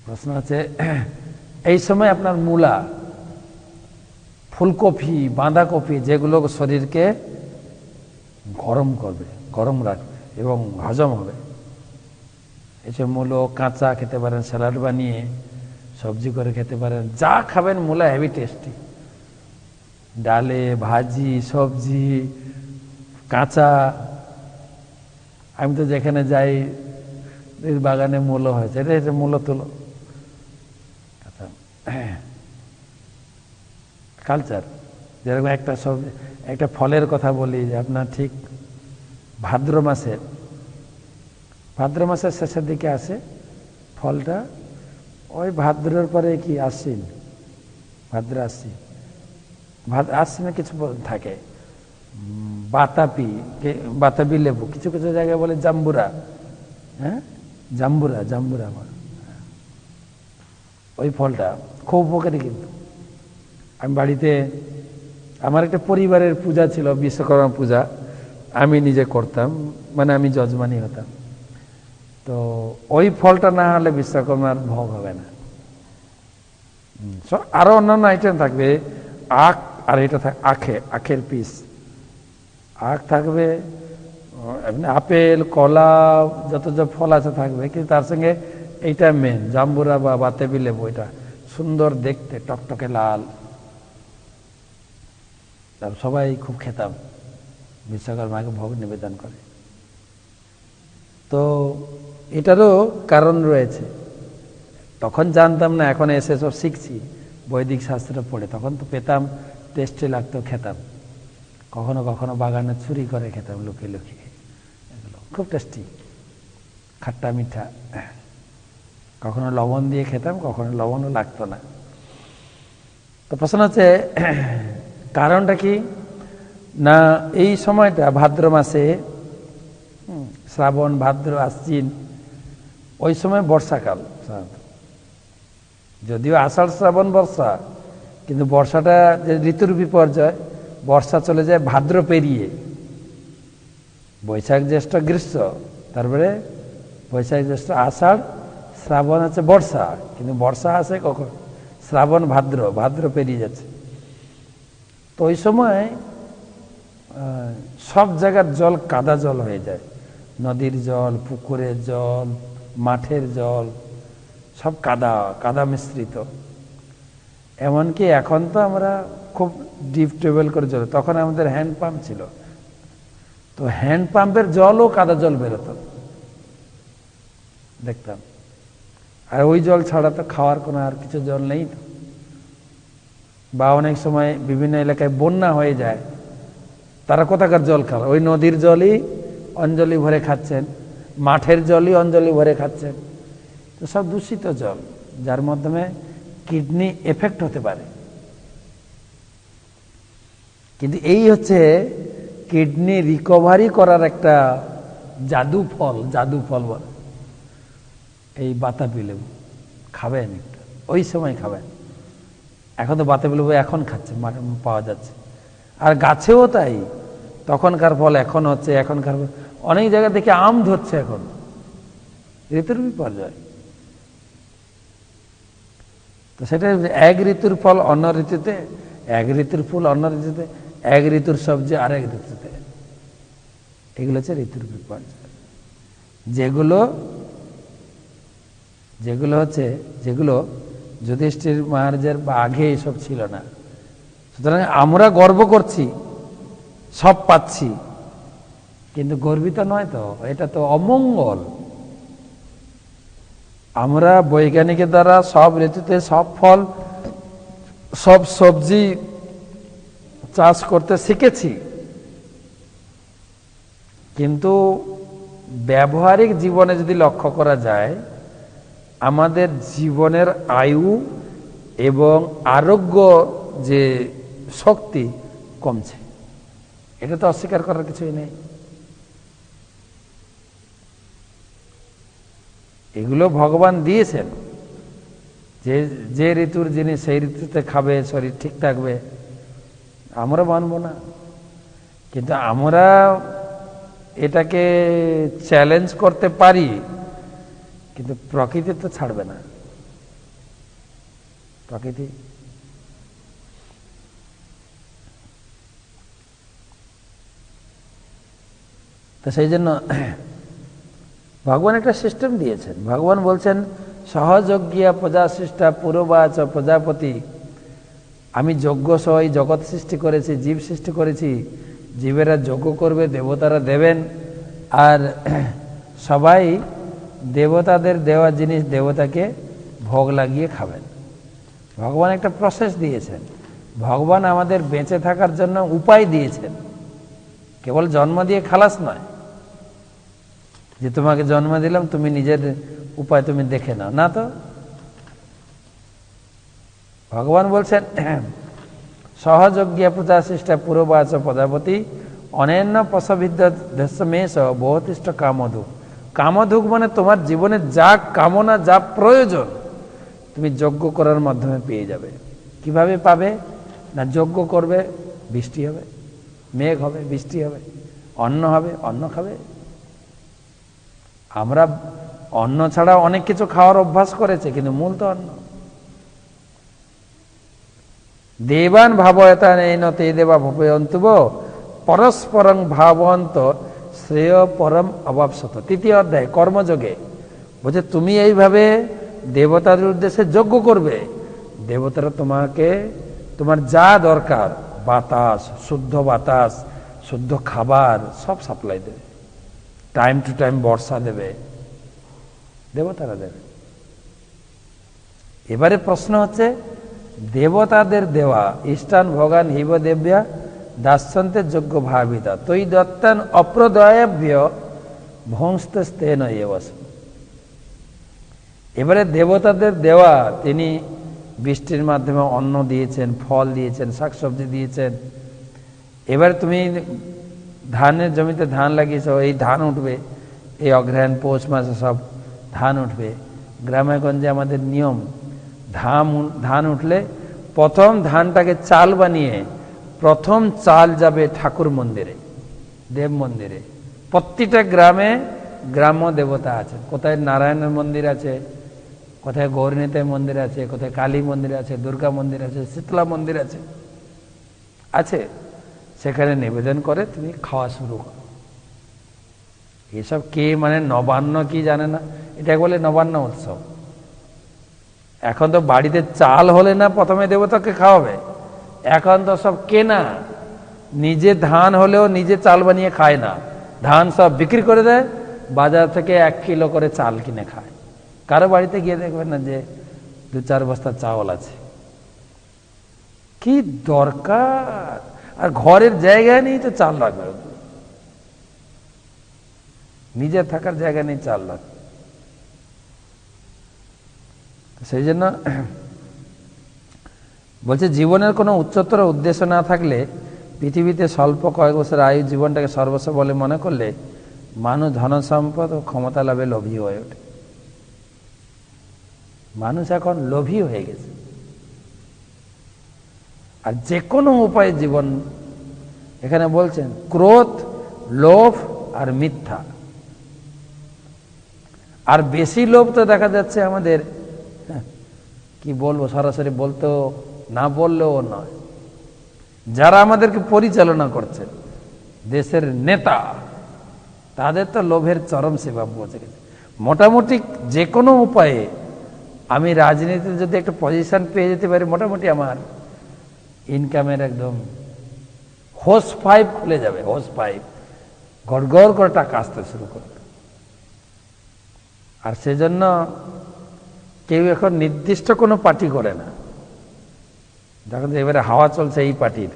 প্রশ্ন আছে, এই সময় আপনার মূলা, ফুলকপি, বাঁধাকপি যেগুলো শরীরকে গরম করবে, গরম রাখবে এবং হজম হবে, এসব মূলো কাঁচা খেতে পারেন, স্যালাড বানিয়ে সবজি করে খেতে পারেন, যা খাবেন মূলা হেভি টেস্টি, ডালে ভাজি সবজি কাঁচা। আমি তো যেখানে যাই বাগানে মূলো হয়েছে, এটা মূলো তুলো, কালচার। যেরকম একটা ফলের কথা বলি, যে আপনার ঠিক ভাদ্র মাসের শেষের দিকে আসে ফলটা, ওই ভাদ্রের পরে কি আশ্বিন, ভাদ্র আশ্বিন, আশ্বিনে কিছু থাকে, বাতাবি লেবু, কিছু কিছু জায়গায় বলে জাম্বুরা, হ্যাঁ জাম্বুরা ওই ফলটা খুব উপকারী। কিন্তু আমি বাড়িতে, আমার একটা পরিবারের পূজা ছিল, বিশ্বকর্মা পূজা, আমি নিজে করতাম, মানে আমি যজমানি হতাম, তো ওই ফলটা না হলে বিশ্বকর্মার ভোগ হবে না। আরো অন্যান্য আইটেম থাকবে, আখ, আর এটা আখের পিস, আখ থাকবে, আপেল কলা যত ফল আছে থাকবে, কিন্তু তার সঙ্গে এইটা মেন, জাম্বুরা বা বাতাবি লেবু, এটা সুন্দর দেখতে, টকটকে লাল, সবাই খুব খেতাম, বিশ্বকর্মাকে ভোগ নিবেদন করে। তো এটারও কারণ রয়েছে, তখন জানতাম না, এখন এসে সব শিখছি, বৈদিক শাস্ত্র পড়ে, তখন তো পেতাম, টেস্টি লাগতো, খেতাম, কখনো কখনো বাগানে চুরি করে খেতাম, লুকিয়ে লুকিয়ে, এগুলো খুব টেস্টি, খাট্টা মিঠা, কখনো লবণ দিয়ে খেতাম, কখনো লবণও লাগতো না। তো প্রশ্ন হচ্ছে, কারণটা কি না, এই সময়টা ভাদ্র মাসে, শ্রাবণ ভাদ্র আশ্বিন, ওই সময় বর্ষাকাল, যদিও আষাঢ় শ্রাবণ বর্ষা, কিন্তু বর্ষাটা যে ঋতুর বিপর্যয়, বর্ষা চলে যায় ভাদ্র পেরিয়ে, বৈশাখ জ্যৈষ্ঠ গ্রীষ্ম, তারপরে বৈশাখ জ্যৈষ্ঠ আষাঢ় শ্রাবণ আছে বর্ষা, কিন্তু বর্ষা আসে কখন, শ্রাবণ ভাদ্র পেরিয়ে যাচ্ছে। তো ওই সময় সব জায়গার জল কাদা জল হয়ে যায়, নদীর জল, পুকুরের জল, মাঠের জল, সব কাদা মিশ্রিত। এমনকি এখন তো আমরা খুব ডিপ টিউবওয়েল করে জল, তখন আমাদের হ্যান্ড পাম্প ছিল, তো হ্যান্ড পাম্পের জলও কাদা জল বেরোতো, দেখতাম। আর ওই জল ছাড়া তো খাওয়ার কোনো আর কিছু জল নেই তো। বা অনেক সময় বিভিন্ন এলাকায় বন্যা হয়ে যায়, তারা কোথাকার জল খাওয়া, ওই নদীর জলই অঞ্জলি ভরে খাচ্ছেন, মাঠের জলই অঞ্জলি ভরে খাচ্ছেন, তো সব দূষিত জল, যার মাধ্যমে কিডনি এফেক্ট হতে পারে। কিন্তু এই হচ্ছে কিডনি রিকভারি করার একটা জাদু ফল বলে, এই বাতাবি লেবু খাবেন একটু, ওই সময় খাবেন। এখন তো বাতাবি লেবু এখন খাচ্ছে, পাওয়া যাচ্ছে, আর গাছেও তাই, তখনকার ফল এখন হচ্ছে, এখনকার অনেক জায়গা থেকে আম ধরছে এখন, ঋতুর বিপর্যয়। তো সেটা এক ঋতুর ফল অন্য ঋতুতে এক ঋতুর ফুল অন্য ঋতুতে, এক ঋতুর সবজি আরেক ঋতুতে। এগুলো হচ্ছে ঋতুর বিপর্যয়, যেগুলো যেগুলো যুধিষ্ঠির মহারাজের বা আগে এসব ছিল না। সুতরাং আমরা গর্ব করছি, সব পাচ্ছি, কিন্তু গর্বিত নয় তো, এটা তো অমঙ্গল। আমরা বৈজ্ঞানিকের দ্বারা সব ঋতুতে সব ফল, সব সবজি চাষ করতে শিখেছি, কিন্তু ব্যবহারিক জীবনে যদি লক্ষ্য করা যায়, আমাদের জীবনের আয়ু এবং আরোগ্য যে শক্তি কমছে। এটা তো অস্বীকার করার কিছুই নেই। এগুলো ভগবান দিয়েছেন, যে ঋতুর জিনিস সেই ঋতুতে খাবে, শরীর ঠিক থাকবে। আমরা মানব না, কিন্তু আমরা এটাকে চ্যালেঞ্জ করতে পারি, কিন্তু প্রকৃতি তো ছাড়বে না। প্রকৃতি তো সেই জন্য ভগবান একটা সিস্টেম দিয়েছেন। ভগবান বলছেন, সহযজ্ঞিয়া প্রজা সৃষ্টা পুরবাচ প্রজাপতি। আমি যজ্ঞ সহ এই জগৎ সৃষ্টি করেছি, জীব সৃষ্টি করেছি। জীবেরা যজ্ঞ করবে, দেবতারা দেবেন, আর সবাই দেবতাদের দেওয়া জিনিস দেবতাকে ভোগ লাগিয়ে খাবেন। ভগবান একটা প্রসেস দিয়েছেন। ভগবান আমাদের বেঁচে থাকার জন্য উপায় দিয়েছেন, কেবল জন্ম দিয়ে খালাস নয়, যে তোমাকে জন্ম দিলাম, তুমি নিজের উপায় তুমি দেখে নাও, না তো। ভগবান বলছেন, সহযজ্ঞিয়া প্রজা সৃষ্টা পুরবাচ প্রজাপতি অনন্য পশবিদ্য দেশমেশ বহুতিষ্ঠ কামধুক। কামধুক মানে তোমার জীবনে যা কামনা, যা প্রয়োজন, তুমি যজ্ঞ করার মাধ্যমে পেয়ে যাবে। কিভাবে পাবে না? যজ্ঞ করবে, বৃষ্টি হবে, মেঘ হবে, বৃষ্টি হবে, অন্ন হবে, অন্ন খাবে। আমরা অন্ন ছাড়া অনেক কিছু খাওয়ার অভ্যাস করেছে, কিন্তু মূল তো অন্ন। দেবান ভাবয়তা নেন তে দেবা ভূপয়ন্তুব পরস্পরং ভাবন্ত শ্রেয় পরম অবাপসত। তৃতীয় অধ্যায় কর্মযোগে বলছে, তুমি এইভাবে দেবতাদের উদ্দেশ্যে যজ্ঞ করবে, দেবতারা তোমাকে তোমার যা দরকার, বাতাস, শুদ্ধ খাবার সব সাপ্লাই দেবে। টাইম টু টাইম বর্ষা দেবে, দেবতারা দেবে। এবারে প্রশ্ন হচ্ছে, দেবতাদের দেওয়া ইষ্টান ভগান হিব দেব্যা দাস্যন্তের যোগ্য ভাবিতা তৈ দত্তান অপ্রদয়াভ্য ভংস্তেন এবস। এবারে দেবতাদের দেওয়া, তিনি বৃষ্টির মাধ্যমে অন্ন দিয়েছেন, ফল দিয়েছেন, শাকসবজি দিয়েছেন। এবারে তুমি ধানের জমিতে ধান লাগিয়েছ, এই ধান উঠবে, এই অগ্রহায়ণ পৌষ মাসে সব ধান উঠবে। গ্রামে গঞ্জে আমাদের নিয়ম, ধান উঠলে প্রথম ধানটাকে চাল বানিয়ে প্রথম চাল যাবে ঠাকুর মন্দিরে, দেব মন্দিরে। প্রতিটা গ্রামে গ্রাম্য দেবতা আছে, কোথায় নারায়ণের মন্দির আছে, কোথায় গৌরীনিতাই মন্দির আছে, কোথায় কালী মন্দির আছে, দুর্গা মন্দির আছে, শীতলা মন্দির আছে, সেখানে নিবেদন করে তুমি খাওয়া শুরু করো। এসব কে মানে নবান্ন কি জানে না? এটা বলে নবান্ন উৎসব। এখন তো বাড়িতে চাল হলে না প্রথমে দেবতাকে খাওয়াবে, এখন তো সব কেনা। নিজে ধান হলেও নিজে চাল বানিয়ে খায় না, ধান সব বিক্রি করে দেয়, বাজার থেকে 1 কিলো করে চাল কিনে খায়। কারো বাড়িতে গিয়ে দেখবেন না যে 2-4 বস্তা চাউল আছে। কি দরকার? আর ঘরের জায়গা নেই তো চাল রাখবে, নিজের থাকার জায়গা নেই চাল রাখবে। সেই জন্য বলছে, জীবনের কোনো উচ্চতর উদ্দেশ্য না থাকলে, পৃথিবীতে স্বল্প কয়েক বছর আয়ু জীবনটাকে সর্বস্ব বলে মনে করলে মানুষ ধন সম্পদ ও ক্ষমতা লাভে লোভী হয়ে ওঠে। মানুষ এখন লোভী হয়ে গেছে, আর যে কোনো উপায়ে জীবন, এখানে বলছেন ক্রোধ, লোভ আর মিথ্যা। আর বেশি লোভ তো দেখা যাচ্ছে আমাদের, কি বলবো, সরাসরি বলতেও না বললেও নয়, যারা আমাদেরকে পরিচালনা করছে, দেশের নেতা, তাদের তো লোভের চরম সীমা পৌঁছে গেছে। মোটামুটি যে কোনো উপায়ে আমি রাজনীতিতে যদি একটা পজিশন পেয়ে যেতে পারি, মোটামুটি আমার ইনকামের একদম হোস পাইপ খুলে যাবে, হোস পাইপ গড়গড় করে টাকা আসতে শুরু করবে। আর সেজন্য কেউ এখন নির্দিষ্ট কোনো পার্টি করে না। যখন এবারে হাওয়া চলছে এই পার্টির,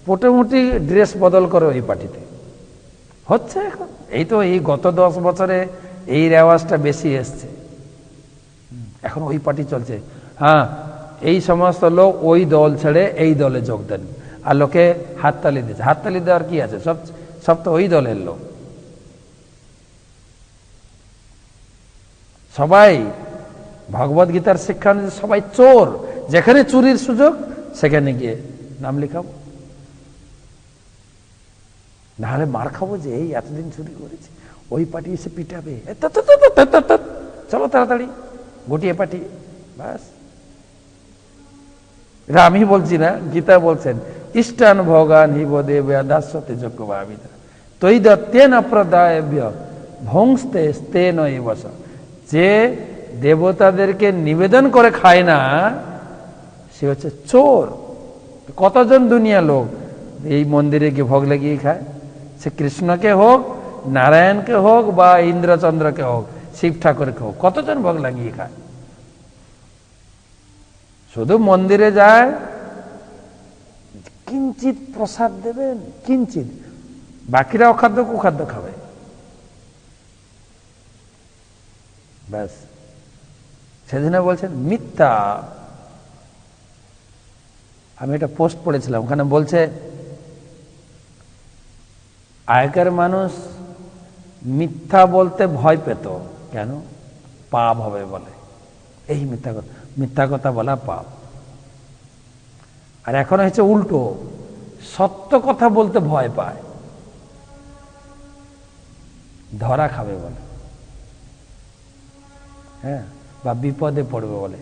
মোটামুটি ড্রেস বদল করে ওই পার্টিতে হচ্ছে এখন। এই তো এই গত 10 বছরে এই রেওয়াজটা বেশি এসছে, এখন ওই পার্টি চলছে। হ্যাঁ, এই সমস্ত লোক ওই দল ছেড়ে এই দলে যোগ দেন, আর লোকে হাততালি দিচ্ছে। হাততালি দেওয়ার কি আছে, সব তো ওই দলের লোক। সবাই ভগবত গীতার শিক্ষা অনুযায়ী সবাই চোর। যেখানে চুরির সুযোগ সেখানে গিয়ে নাম লিখাবো, নাহলে মার খাবো যে এই এতদিন চুরি করেছি, ওই পার্টি এসে পিটাবে, চলো তাড়াতাড়ি গুটিয়ে পাঠিয়ে বাস। এটা আমি বলছি না, গীতা বলছেন ইষ্টান ভোগান হিব দেব দাস্যতে যোগ্য ভাবিতা তৈ দত্তেন অপ্রদায়ভ্য ভংস্তে স্তেন বস। যে দেবতাদেরকে নিবেদন করে খায় না, সে হচ্ছে চোর। কতজন দুনিয়া লোক এই মন্দিরে গিয়ে ভোগ লাগিয়ে খায়, সে কৃষ্ণকে হোক, নারায়ণকে হোক, বা ইন্দ্রচন্দ্রকে হোক, শিব ঠাকুরকে হোক, কতজন ভোগ লাগিয়ে খায়। শুধু মন্দিরে যায়, কিঞ্চিত প্রসাদ দেবেন, কিঞ্চিত, বাকিরা অখাদ্য কুখাদ্য খাবে, ব্যাস। সেদিন বলছেন মিথ্যা। আমি একটা পোস্ট পড়েছিলাম, ওখানে বলছে আগেকার মানুষ মিথ্যা বলতে ভয় পেত, কেন? পাপ হবে বলে, এই মিথ্যা কথা বলা পাপ। আর এখন হচ্ছে উল্টো, সত্য কথা বলতে ভয় পায়, ধরা খাবে বলে, হ্যাঁ, বা বিপদে পড়বে বলে।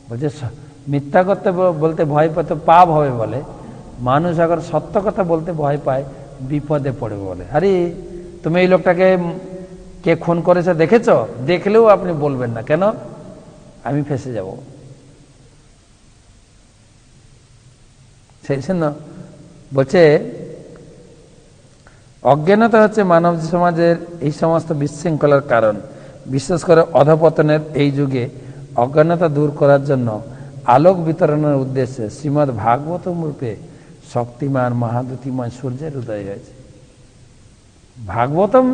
বলছে মিথ্যা কথা বলতে ভয় পেত, পাপ হবে বলে। মানুষ এখন সত্য কথা বলতে ভয় পায়, বিপদে পড়বে বলে। আরে তুমি এই লোকটাকে কে খুন করেছে দেখেছ? দেখলেও আপনি বলবেন না, কেন? আমি ফেঁসে যাব। সেই জন্য বলছে অজ্ঞানতা হচ্ছে মানব সমাজের এই সমস্ত বিশৃঙ্খলার কারণ। বিশেষ করে অধঃপতনের এই যুগে অজ্ঞানতা দূর করার জন্য আলোক বিতরণের উদ্দেশ্যে শ্রীমদ্ ভাগবতম রূপে শক্তিমান মহাদ্যুতিময় সূর্যের উদয় হয়েছে। ভাগবতম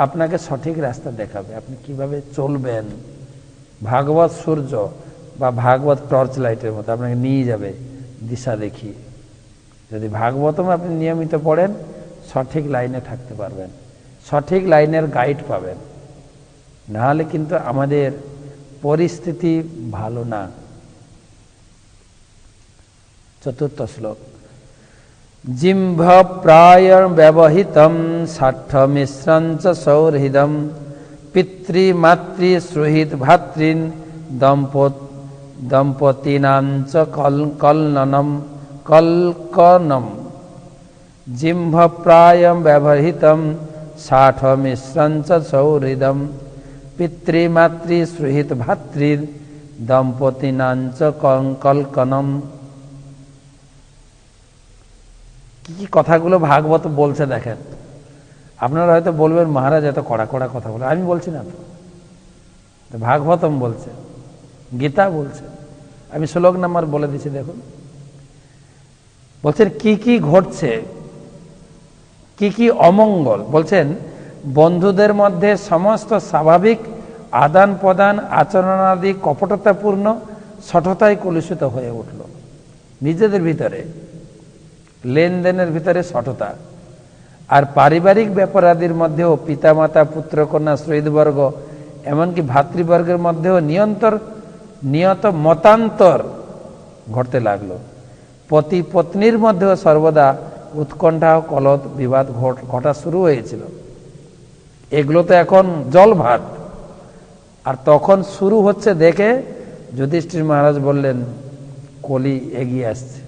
আপনাকে সঠিক রাস্তা দেখাবে, আপনি কিভাবে চলবেন। ভাগবত সূর্য বা ভাগবত টর্চ লাইটের মতো আপনাকে নিয়ে যাবে দিশা দেখিয়ে। যদি ভাগবতম আপনি নিয়মিত পড়েন, সঠিক লাইনে থাকতে পারবেন, সঠিক লাইনের গাইড পাবেন। নাহলে কিন্তু আমাদের পরিস্থিতি ভালো না। চতুর্থ শ্লোক, জিম্ভ প্রায় ব্যবহিতম ষাঠ মিশ্রঞ্চ সৌহৃদম পিতৃমাতৃ সুহৃদ ভাতৃন দম্পতিনাঞ্চ কলকনম। জিম্ভ প্রায় ব্যবহিতম ষাঠ মিশ্রঞ্চ সৌহৃদম পিতৃমাতৃ সুহৃদ ভাতৃন দম্পতিনাঞ্চ কলকনম। কি কথাগুলো ভাগবত বলছে দেখেন। আপনারা হয়তো বলবেন মহারাজ এত কড়া কড়া কথা বলে, আমি বলছি না তো, ভাগবতম বলছে, গীতা বলছে। আমি শ্লোক নাম্বার বলে দিচ্ছি, দেখুন। বলছেন কি কি ঘটছে, কি কি অমঙ্গল। বলছেন বন্ধুদের মধ্যে সমস্ত স্বাভাবিক আদান প্রদান আচরণাদি কপটতাপূর্ণ সঠতায় কলুষিত হয়ে উঠল। নিজেদের ভিতরে লেনদেনের ভিতরে সঠতা, আর পারিবারিক ব্যাপারাদির মধ্যেও পিতামাতা পুত্রকন্যা শহীদবর্গ এমনকি ভাতৃবর্গের মধ্যেও নিয়ত মতান্তর ঘটতে লাগলো। পতি পত্নীর মধ্যেও সর্বদা উৎকণ্ঠা ও কলহ বিবাদ ঘটা শুরু হয়েছিল। এগুলো তো এখন জল ভাত। আর তখন শুরু হচ্ছে দেখে যুধিষ্ঠির মহারাজ বললেন কলি এগিয়ে আসছে।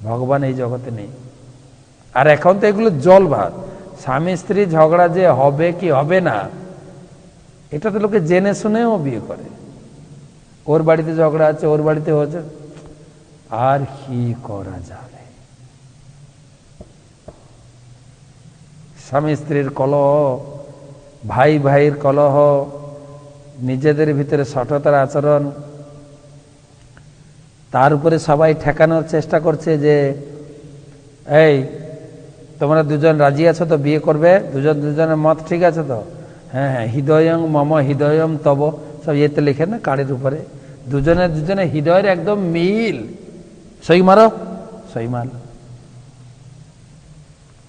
ভগবান এই জগতে নেই। আর এখন তো এগুলো জল ভাত। স্বামী স্ত্রী ঝগড়া যে হবে কি হবে না, এটা তো লোকে জেনে শুনেও বিয়ে করে। ওর বাড়িতে ঝগড়া আছে, ওর বাড়িতে হচ্ছে, আর কি করা যাবে? স্বামী স্ত্রীর কলহ, ভাই ভাইয়ের কলহ, নিজেদের ভিতরে সঠতার আচরণ, তার উপরে সবাই ঠেকানোর চেষ্টা করছে যে এই তোমরা দুজন রাজি আছো তো বিয়ে করবে, দুজনের মত ঠিক আছে তো? হ্যাঁ হ্যাঁ, হৃদয়ং মম হৃদয়ম তব, সব ইয়েতে লিখে না কার্ডের উপরে, দুজনের হৃদয়ের একদম মিল, সই মারো, সই মার।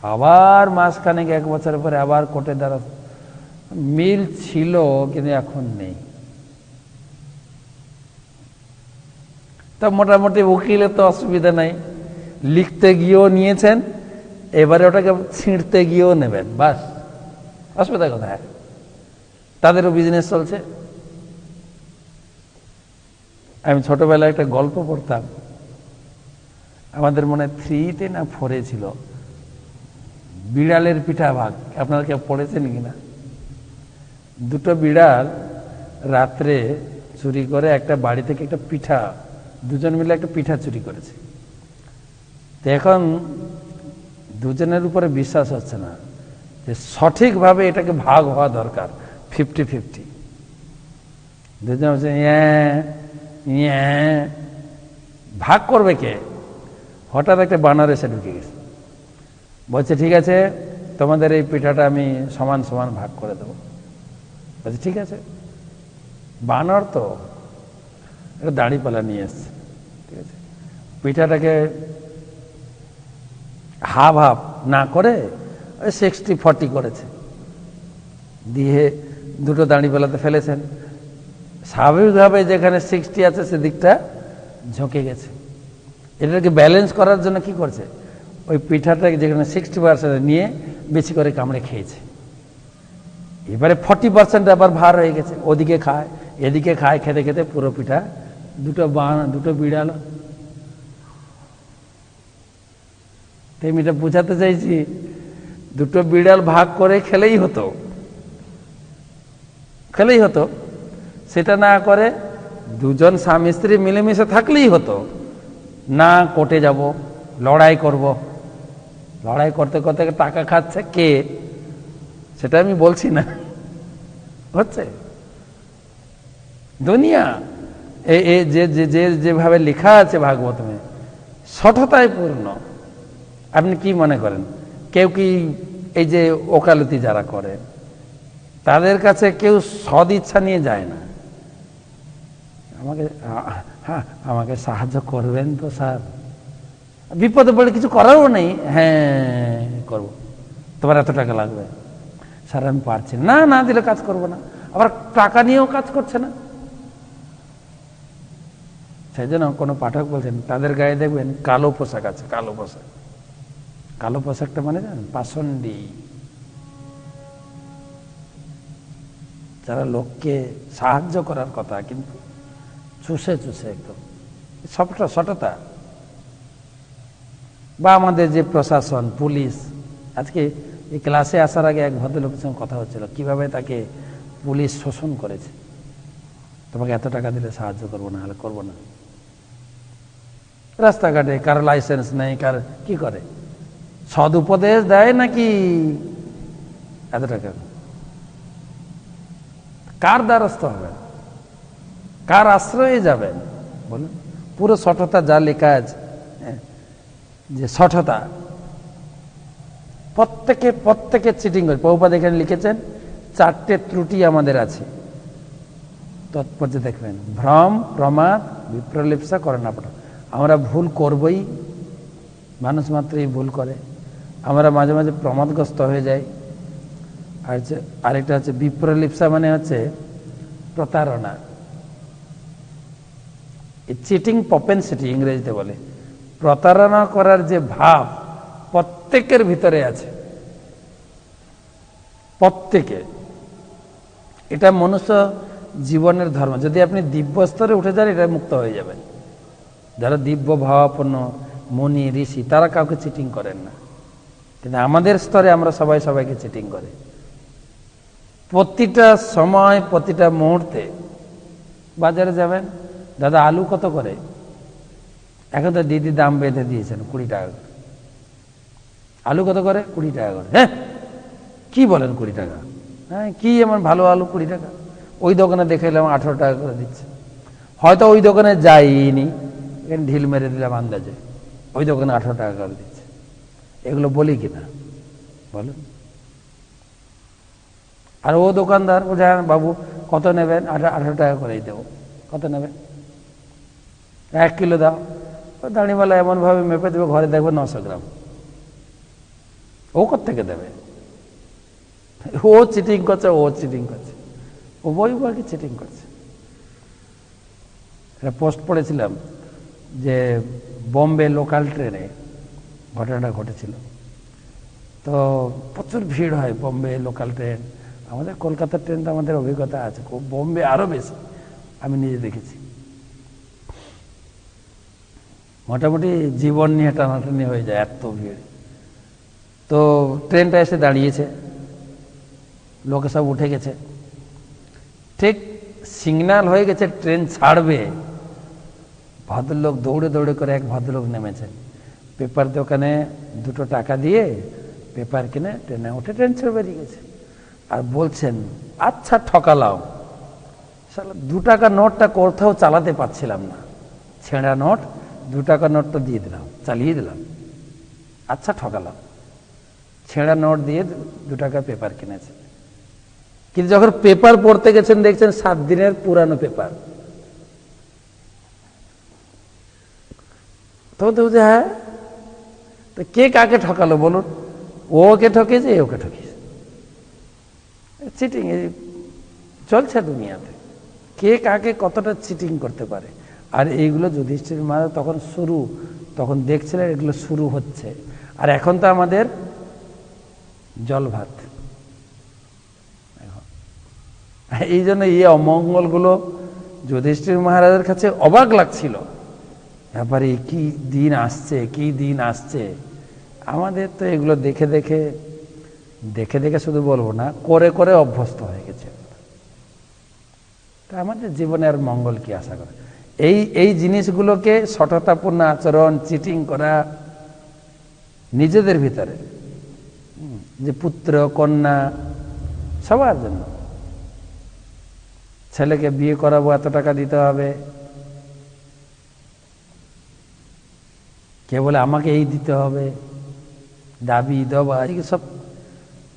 আবার মাসখানেক এক বছর পরে আবার কোর্টে দাঁড়াতো, মিল ছিল কিন্তু এখন নেই। তো মোটামুটি উকিলের তো অসুবিধা নাই, লিখতে গিয়েও নিয়েছেন, এবারে ওটাকে ছিঁড়তে গিয়েও নেবেন, বাস। অসুবিধা কোথায়? তাদেরও বিজনেস চলছে। আমি ছোটবেলায় একটা গল্প পড়তাম, আমাদের মনে 3-তে না 4-এ ছিল, বিড়ালের পিঠা ভাগ। আপনারা কেউ পড়েছেন কিনা? দুটো বিড়াল রাত্রে চুরি করে একটা বাড়ি থেকে একটা পিঠা, দুজন মিলে একটা পিঠা চুরি করেছে। তো এখন দুজনের উপরে বিশ্বাস হচ্ছে না যে সঠিকভাবে এটাকে ভাগ হওয়া দরকার, 50-50। দুজন বলছে ভাগ করবে কে? হঠাৎ একটা বানর এসে ঢুকে গেছে, বলছে ঠিক আছে তোমাদের এই পিঠাটা আমি সমান সমান ভাগ করে দেবো। বলছে ঠিক আছে। বানর তো একটা দাড়িপাল্লা নিয়ে এসছে, ঠিক আছে, পিঠাটাকে হাফ হাফ না করে 60-40 করেছে, দিয়ে দুটো দাড়িপাল্লাতে ফেলেছেন। স্বাভাবিকভাবে যেখানে 60 আছে সেদিকটা ঝুঁকে গেছে। এটাকে ব্যালেন্স করার জন্য কি করছে, ওই পিঠাটাকে যেখানে 60% নিয়ে বেশি করে কামড়ে খেয়েছে। এবারে 40% আবার ভার হয়ে গেছে, ওদিকে খায় এদিকে খায়, খেতে খেতে পুরো পিঠা দুটো বিড়াল। আমি এটা বোঝাতে চাইছি, দুটো বিড়াল ভাগ করে খেলেই হতো, সেটা না করে দুজন স্বামী স্ত্রী মিলেমিশে থাকলেই হতো। না কোর্টে যাব, লড়াই করব, লড়াই করতে করতে টাকা খাচ্ছে কে সেটা আমি বলছি না, হচ্ছে দুনিয়া। যেভাবে লেখা আছে ভাগবতমে, সঠতায় পূর্ণ। আপনি কি মনে করেন, কেউ কি এই যে ওকালতি যারা করে তাদের কাছে কেউ সদ ইচ্ছা নিয়ে যায় না? আমাকে সাহায্য করবেন তো স্যার, বিপদে পড়ে কিছু করারও নেই, হ্যাঁ করবো, তোমার এত টাকা লাগবে, স্যার আমি পারছি না, না দিলে কাজ করবো না। আবার টাকা নিয়েও কাজ করছে না। সেই জন্য কোনো পাঠক বলছেন তাদের গায়ে দেখবেন কালো পোশাক আছে, কালো পোশাক। কালো পোশাকটা মানে জানেন, পাষণ্ডী, যারা লোককে সাহায্য করার কথা কিন্তু চুষে একদম সঠতা। বা আমাদের যে প্রশাসন, পুলিশ, আজকে এই ক্লাসে আসার আগে এক ভদ্রলোকের সঙ্গে কথা হচ্ছিল, কিভাবে তাকে পুলিশ শোষণ করেছে। তোমাকে এত টাকা দিলে সাহায্য করবো, না হলে করবো না। রাস্তাঘাটে কার লাইসেন্স নেই, কার কি করে, সদ উপদেশ দেয় নাকি এত টাকা? কার দ্বারস্থ হবেন, কার আশ্রয়ে যাবেন বলুন? পুরো সঠতা যা লেখা আছে, যে সঠতা, প্রত্যেকে চিটিং করে। প্রভুপাদ এখানে লিখেছেন 4টে ত্রুটি আমাদের আছে, তৎপর্যে দেখবেন: ভ্রম, প্রমাদ, বিপ্রলিপ্সা, করণাপট। আমরা ভুল করবই, মানুষ মাত্রই ভুল করে। আমরা মাঝে মাঝে প্রমাদগ্রস্ত হয়ে যাই। আর আরেকটা হচ্ছে বিপ্রলিপ্সা, মানে হচ্ছে প্রতারণা, চিটিং প্রপেনসিটি ইংরেজিতে বলে। প্রতারণা করার যে ভাব প্রত্যেকের ভিতরে আছে, প্রত্যেকে। এটা মনুষ্য জীবনের ধর্ম। যদি আপনি দিব্য স্তরে উঠে যান, এটা মুক্ত হয়ে যাবেন। যারা দিব্য ভাবাপন্ন, মুনি ঋষি তারা কাউকে চিটিং করেন না, কিন্তু আমাদের স্তরে আমরা সবাই সবাইকে চিটিং করে। প্রতিটা সময় প্রতিটা মুহূর্তে বাজারে যাবেন, দাদা আলু কত করে? এখন তো দিদি দাম বেঁধে দিয়েছেন 20 টাকা করে। আলু কত করে? 20 টাকা করে। হ্যাঁ, কি বলেন 20 টাকা? হ্যাঁ, কি এমন ভালো আলু 20 টাকা? ওই দোকানে দেখে এলাম 18 টাকা করে দিচ্ছে। হয়তো ওই দোকানে যাইনি, এখানে ঢিল মেরে দিলাম আন্দাজে, ওই দোকানে 18 টাকা করে দিচ্ছে। এগুলো বলি কিনা বলেন? আর ও দোকানদার বলছে, হ্যাঁ বাবু কত নেবেন? 18 টাকা করেই দেবো। কত নেবেন? 1 কিলো দাও। দাঁড়িওয়ালা এমনভাবে মেপে দেবে, ঘরে দেখবে 900 গ্রাম। ও কোত্থেকে দেবে? ও চিটিং করছে, ও চিটিং করছে, ও বই বইকে চিটিং করছে। একটা পোস্ট পড়েছিলাম যে বোম্বে লোকাল ট্রেনে ঘটনাটা ঘটেছিল। তো প্রচুর ভিড় হয় বোম্বে লোকাল ট্রেন। আমাদের কলকাতার ট্রেন তো আমাদের অভিজ্ঞতা আছে, খুব বোম্বে আরও বেশি, আমি নিজে দেখেছি। মোটামুটি জীবন নিয়ে টানাটানি হয়ে যায়, এত ভিড়। তো ট্রেনটা এসে দাঁড়িয়েছে, লোকে সব উঠে গেছে, ঠিক সিগন্যাল হয়ে গেছে ট্রেন ছাড়বে, ভদ্রলোক দৌড়ে দৌড়ে করে এক ভদ্রলোক নেমেছেন, পেপার দোকানে 2 টাকা দিয়ে পেপার কিনে ট্রেনে উঠে ট্রেন ছেড়ে বেরিয়ে গেছে। আর বলছেন, আচ্ছা ঠকালাম, 2 টাকা নোটটা কোথাও চালাতে পারছিলাম না, ছেঁড়া নোট, 2 টাকা নোটটা দিয়ে দিলাম, চালিয়ে দিলাম, আচ্ছা ঠকালাম। ছেঁড়া নোট দিয়ে 2 টাকা পেপার কিনেছে। কিন্তু যখন পেপার পড়তে গেছেন দেখছেন 7 দিনের পুরানো পেপার। তখন তো বুঝে, হ্যাঁ তো কে কাকে ঠকালো বলুন? ও ওকে ঠকেছে, ওকে ঠকেছে। চিটিং চলছে দুনিয়াতে, কে কাকে কতটা চিটিং করতে পারে। আর এইগুলো যুধিষ্ঠির মহারাজ তখন দেখছিলেন এগুলো শুরু হচ্ছে। আর এখন তো আমাদের জল ভাত। এই জন্য এই অমঙ্গলগুলো যুধিষ্ঠির মহারাজের কাছে অবাক লাগছিল, ব্যাপারে কি দিন আসছে, কি দিন আসছে। আমাদের তো এগুলো দেখে দেখে দেখে দেখে শুধু বলবো না, করে করে অভ্যস্ত হয়ে গেছে। তা আমাদের জীবনে আর মঙ্গল কি আশা করে? এই জিনিসগুলোকে সততাপূর্ণ আচরণ, চিটিং করা নিজেদের ভিতরে, যে পুত্র কন্যা সবার জন্য, ছেলেকে বিয়ে করাবো এত টাকা দিতে হবে, কে বলে আমাকে এই দিতে হবে, দাবি দেওয়া, সব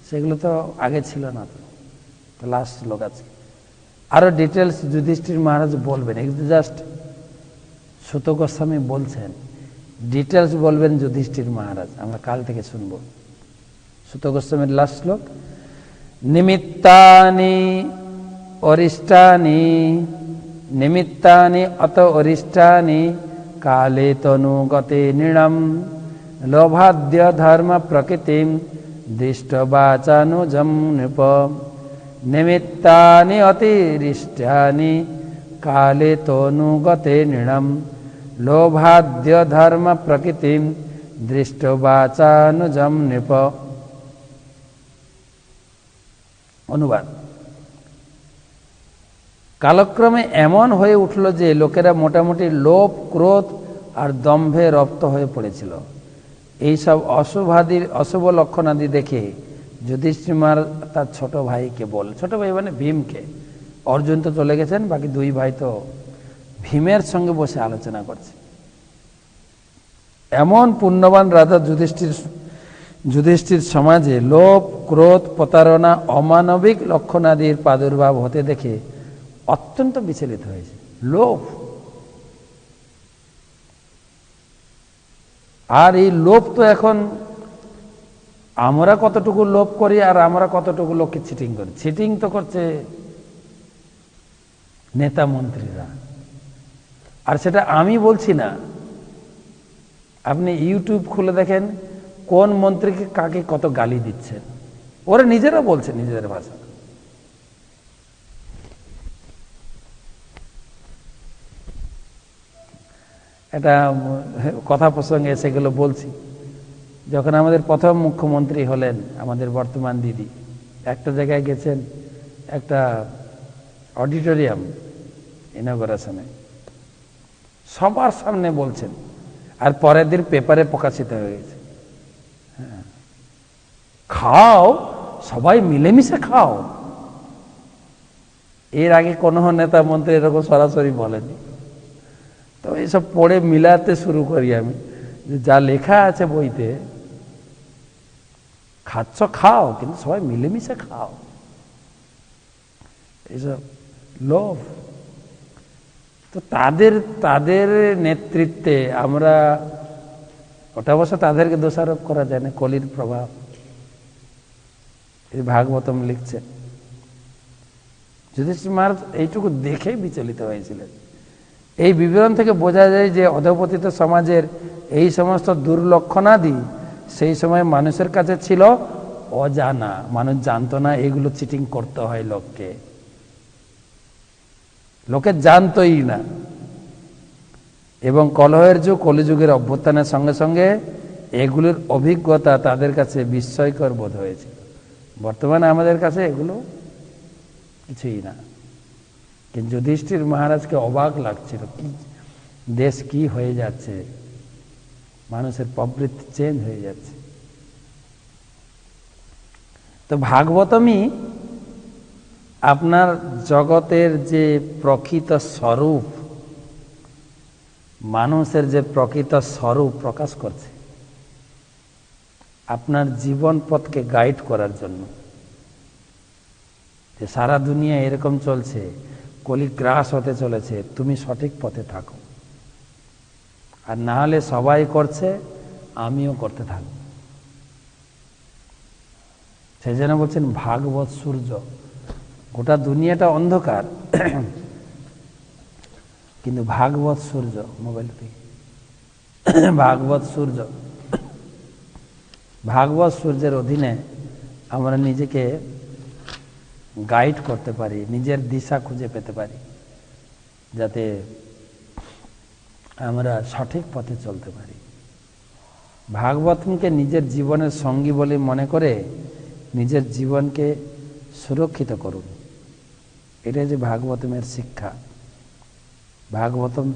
সেগুলো তো আগে ছিল না। তো লাস্ট লোক আছে। আরো ডিটেলস যুধিষ্ঠির মহারাজ বলবেন, জাস্ট সুত গোস্বামী বলছেন, ডিটেলস বলবেন যুধিষ্ঠির মহারাজ, আমরা কাল থেকে শুনব। সুত গোস্বামীর লাস্ট শ্লোক, নিমিত্তানি অরিষ্টানি নিমিত্তানি অত অরিষ্টানি কালে তনু গতে নৃণম লোভাদ্য ধর্ম প্রকৃতিম দৃষ্টবাচানুজম নৃপ নিমিত্তানি অতিরিষ্টানি কালে তনু গতে নৃণম লোভাদ্য ধর্ম প্রকৃতিম দৃষ্টবাচানুজম নৃপ। অনুবাদ, কালক্রমে এমন হয়ে উঠল যে লোকেরা মোটামুটি লোভ, ক্রোধ আর দম্ভে রপ্ত হয়ে পড়েছিল। এইসব অশুভ লক্ষণাদি দেখে যুধিষ্ঠির মহারাজ তার ছোট ভাইকে বল, ছোট ভাই মানে ভীমকে, অর্জুন তো চলে গেছেন, বাকি 2 ভাই তো ভীমের সঙ্গে বসে আলোচনা করছে। এমন পুণ্যবান রাজা যুধিষ্ঠির সমাজে লোভ, ক্রোধ, প্রতারণা, অমানবিক লক্ষণাদির প্রাদুর্ভাব হতে দেখে অত্যন্ত বিচলিত হয়েছে। লোভ, আর এই লোভ তো এখন আমরা কতটুকু লোভ করি আর আমরা কতটুকু লোককে চিটিং করি। চিটিং তো করছে নেতা মন্ত্রীরা, আর সেটা আমি বলছি না, আপনি ইউটিউব খুলে দেখেন কোন মন্ত্রীকে কাকে কত গালি দিচ্ছেন, ওরা নিজেরা বলছে নিজেদের ভাষা। এটা কথা প্রসঙ্গে সেগুলো বলছি। যখন আমাদের প্রথম মুখ্যমন্ত্রী হলেন আমাদের বর্তমান দিদি, একটা জায়গায় গেছেন, একটা অডিটোরিয়াম ইনগরেশনে, সবার সামনে বলছেন, আর পরের দিন পেপারে প্রকাশিত হয়ে গেছে, হ্যাঁ, খাও সবাই মিলেমিশে খাও। এর আগে কোনো নেতা মন্ত্রী এরকম সরাসরি বলেনি। তো এইসব পড়ে মিলাতে শুরু করি আমি, যে যা লেখা আছে বইতে, খাচ্ছ খাও কিন্তু সবাই মিলেমিশে খাও, এইসব লোভ। তো তাদের নেতৃত্বে আমরা, ওটা অবশ্য তাদেরকে দোষারোপ করা যায় না, কলির প্রভাব। এই ভাগবতম লিখছে যুধিষ্ঠির মহারাজ এইটুকু দেখেই বিচলিত হয়েছিলেন। এই বিবরণ থেকে বোঝা যায় যে অধঃপতিত সমাজের এই সমস্ত দুর্লক্ষণাদি সেই সময় মানুষের কাছে ছিল অজানা। মানুষ জানতো না এগুলো চিটিং করতে হয় লোককে, লোকে জানতোই না। এবং কলহের যুগ, কলিযুগের অভ্যুত্থানের সঙ্গে সঙ্গে এগুলোর অভিজ্ঞতা তাদের কাছে বিস্ময়কর বোধ হয়েছে। বর্তমানে আমাদের কাছে এগুলো কিছুই না, কিন্তু যুধিষ্ঠির মহারাজকে অবাক লাগছিল, কি দেশ কি হয়ে যাচ্ছে, মানুষের প্রবৃত্তি চেঞ্জ হয়ে যাচ্ছে। তো ভাগবতমই আপনার জগতের যে প্রকৃত স্বরূপ, মানুষের যে প্রকৃত স্বরূপ প্রকাশ করছে আপনার জীবন পথকে গাইড করার জন্য। যে সারা দুনিয়া এরকম চলছে, কলি গ্রাস হতে চলেছে, তুমি সঠিক পথে থাকো, আর না হলে সবাই করছে আমিও করতে থাকব। সেই জন্য বলছেন ভাগবত সূর্য। গোটা দুনিয়াটা অন্ধকার, কিন্তু ভাগবত সূর্য, মোবাইল থেকে ভাগবত সূর্য, ভাগবত সূর্যের অধীনে আমরা নিজেকে গাইড করতে পারি, নিজের দিশা খুঁজে পেতে পারি, যাতে আমরা সঠিক পথে চলতে পারি। ভাগবতকে নিজের জীবনের সঙ্গী বলে মনে করে নিজের জীবনকে সুরক্ষিত করুন। এটা যে ভাগবতমের শিক্ষা। ভাগবতম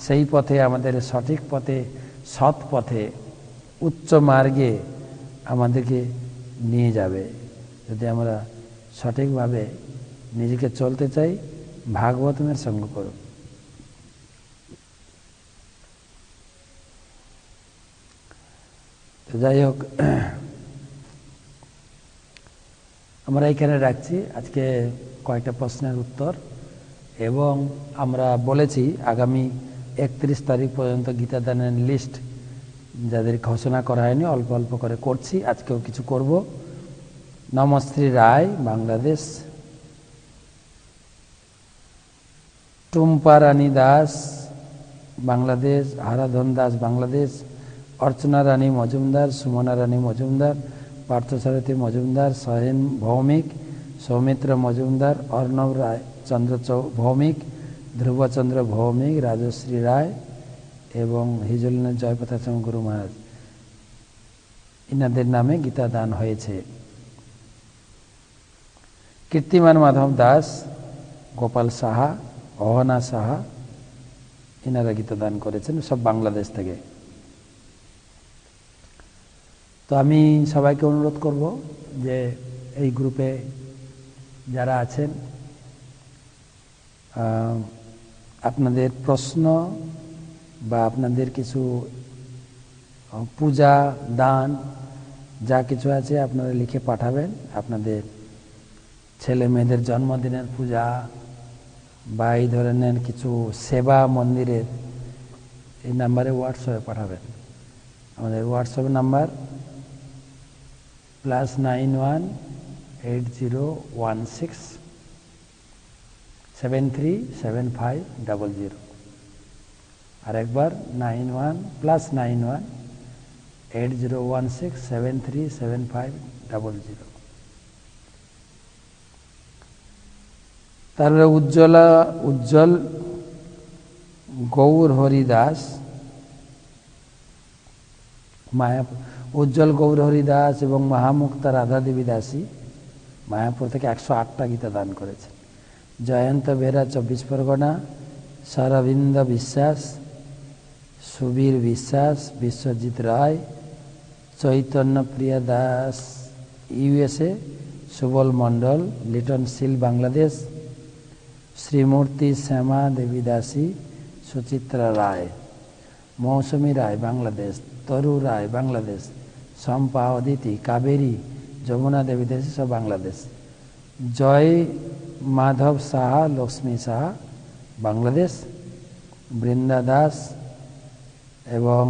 সেই পথে আমাদের সঠিক পথে, সৎ পথে, উচ্চ মার্গে আমাদেরকে নিয়ে যাবে। যদি আমরা সঠিকভাবে নিজেকে চলতে চাই, ভাগবতমের সঙ্গ করুন। তো যাই হোক, আমরা এখানে রাখছি আজকে কয়েকটা প্রশ্নের উত্তর, এবং আমরা বলেছি আগামী 31 তারিখ পর্যন্ত গীতাদানের লিস্ট যাদের ঘোষণা করা হয়নি অল্প অল্প করে করছি, আজকেও কিছু করব। নমশ্রী রায় বাংলাদেশ, টুম্পা রানী দাস বাংলাদেশ, আরাধন দাস বাংলাদেশ, অর্চনা রানী মজুমদার, সুমনা রানী মজুমদার, পার্থসারথী মজুমদার, সহেন ভৌমিক, সৌমিত্র মজুমদার, অর্ণব রায় চন্দ্র ভৌমিক, ধ্রুবচন্দ্র ভৌমিক, রাজশ্রী রায় এবং হিজলিনের জয়প্রতাপ গুরু মহারাজ, ইনাদের নামে গীতা দান হয়েছে। কীর্তিমান মাধব দাস, গোপাল সাহা, অহনা সাহা, ইনারা গীতা দান করেছেন, সব বাংলাদেশ থেকে। তো আমি সবাইকে অনুরোধ করব যে এই গ্রুপে যারা আছেন আপনাদের প্রশ্ন বা আপনাদের কিছু পূজা দান যা কিছু আছে আপনারা লিখে পাঠাবেন। আপনাদের ছেলে মেয়েদের জন্মদিনের পূজা বা এই ধরনের কিছু সেবা মন্দিরের, এই নাম্বারে হোয়াটসঅ্যাপে পাঠাবেন। আমাদের হোয়াটসঅ্যাপ নাম্বার +91 8016 737500, আর একবার +91 8016 737500। তারপরে উজ্জ্বল গৌর হরি দাস, মায়াপুর উজ্জ্বল গৌরহরি দাস এবং মহামুক্তা রাধা দেবী দাসী মায়াপুর থেকে 108টা গীতা দান করেছেন। জয়ন্ত বেরা 24 পরগনা, শরবিন্দ বিশ্বাস, সুবীর বিশ্বাস, বিশ্বজিৎ রায়, চৈতন্য প্রিয়া দাস USA, সুবল মণ্ডল লিটন সিল বাংলাদেশ, শ্রীমূর্তি শ্যামা দেবী দাসী, সুচিত্রা রায়, মৌসুমী রায় বাংলাদেশ, তরু রায় বাংলাদেশ, শম্পা অদিতি, কাবেরী, যমুনা দেবী দাসী সব বাংলাদেশ, জয় মাধব সাহা, লক্ষ্মী সাহা বাংলাদেশ, বৃন্দা দাস এবং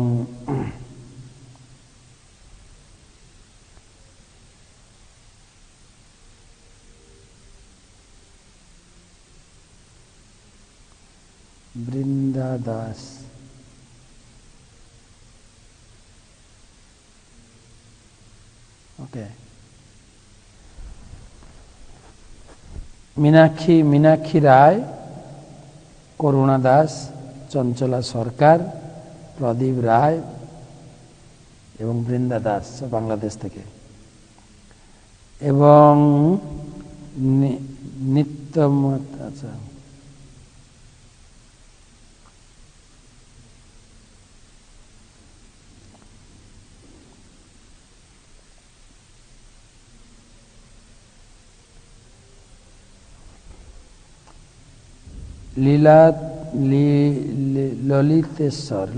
বৃন্দা দাস, ওকে, মীনাক্ষী রায়, করুণা দাস, চঞ্চলা সরকার, প্রদীপ রায় এবং বৃন্দা দাস বাংলাদেশ থেকে, এবং নিত্য আচ্ছা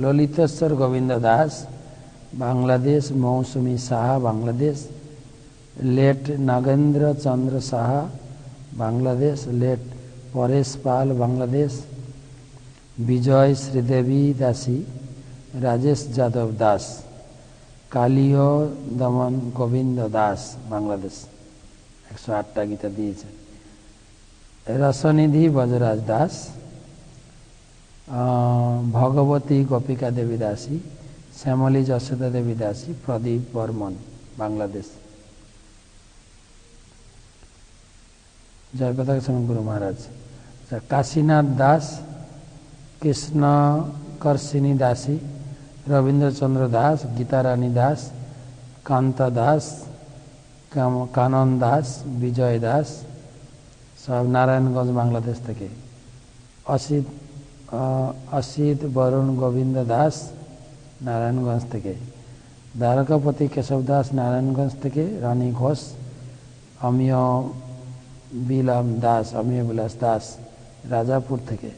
ললিতেশ্বর গোবিন্দ দাস বাংলাদেশ, মৌসুমী সাহা বাংলাদেশ, লেট নাগেন্দ্র চন্দ্র সাহা বাংলাদেশ, লেট পরেশ পাল বাংলাদেশ, বিজয় শ্রীদেবী দাসী, রাজেশ যাদব দাস, কালীয় দমন গোবিন্দ দাস বাংলাদেশ 108টা গীতা দিয়েছে, রসনিধি বজরাজ দাস, ভগবতী গোপিকা দেবী দাসী, শ্যামলী যশোদা দেবী দাসী, প্রদীপ বর্মন বাংলাদেশ, জয়পতাকা স্বামী গুরু মহারাজ, কাশীনাথ দাস, কৃষ্ণ করসিনী দাসী, রবীন্দ্রচন্দ্র দাস, গীতারানী দাস, কান্তা দাস, কানন দাস, বিজয় দাস সব নারায়ণগঞ্জ বাংলাদেশ থেকে, অসিত বরুণ গোবিন্দ দাস নারায়ণগঞ্জ থেকে, দ্বারকাপতি কেশব দাস নারায়ণগঞ্জ থেকে, রানী ঘোষ, অমিয় বিলাস দাস রাজাপুর থেকে,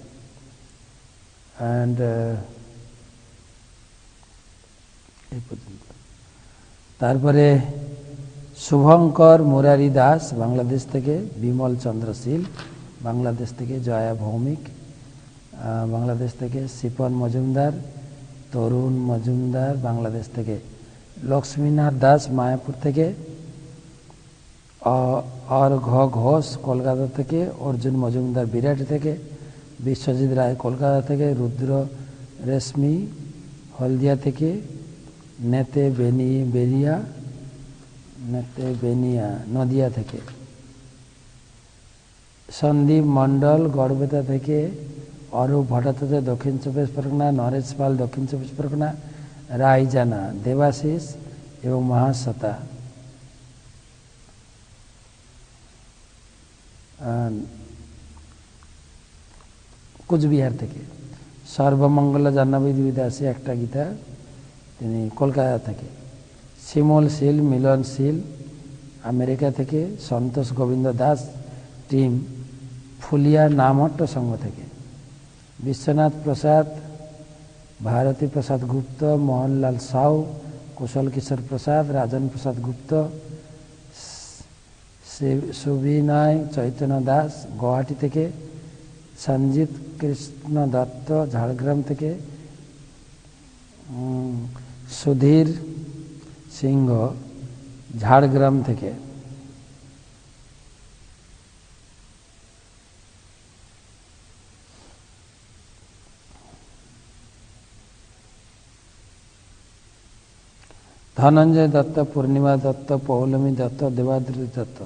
অ্যান্ড এই পর্যন্ত। তারপরে শুভঙ্কর মুরারি দাস বাংলাদেশ থেকে, বিমল চন্দ্রশীল বাংলাদেশ থেকে, জয়া ভৌমিক বাংলাদেশ থেকে, শিপন মজুমদার, তরুণ মজুমদার বাংলাদেশ থেকে, লক্ষ্মীনাথ দাস মায়াপুর থেকে, অর্ঘ ঘোষ কলকাতা থেকে, অর্জুন মজুমদার বিরাট থেকে, বিশ্বজিৎ রায় কলকাতা থেকে, রুদ্র রেশমি হলদিয়া থেকে, নেতে বেনিয়া নদিয়া থেকে, সন্দীপ মণ্ডল গড়বেতা থেকে, অরূপ ভট্টাচার্য দক্ষিণ 24 পরগনা, নরেশ পাল দক্ষিণ 24 পরগনা, রায়জানা, দেবাশিস এবং মহাশ্বেতা কোচবিহার থেকে, সর্বমঙ্গল জাহ্নবী দেবী দাসী একটা গীতা তিনি কলকাতা থেকে, শিমল শীল, মিলন শীল আমেরিকা থেকে, সন্তোষ গোবিন্দ দাস টিম ফুলিয়া নামহট্ট সংঘ থেকে, বিশ্বনাথ প্রসাদ, ভারতী প্রসাদ গুপ্ত, মোহনলাল সাউ, কুশল কিশোর প্রসাদ, রাজন প্রসাদ গুপ্ত, সুবিনয় চৈতন্য দাস গুয়াহাটি থেকে, সঞ্জিত কৃষ্ণ দত্ত ঝাড়গ্রাম থেকে, সুধীর সিংহ ঝাড়গ্রাম থেকে, ধনঞ্জয় দত্ত, পূর্ণিমা দত্ত, পৌলমী দত্ত, দেবাদ্রি দত্ত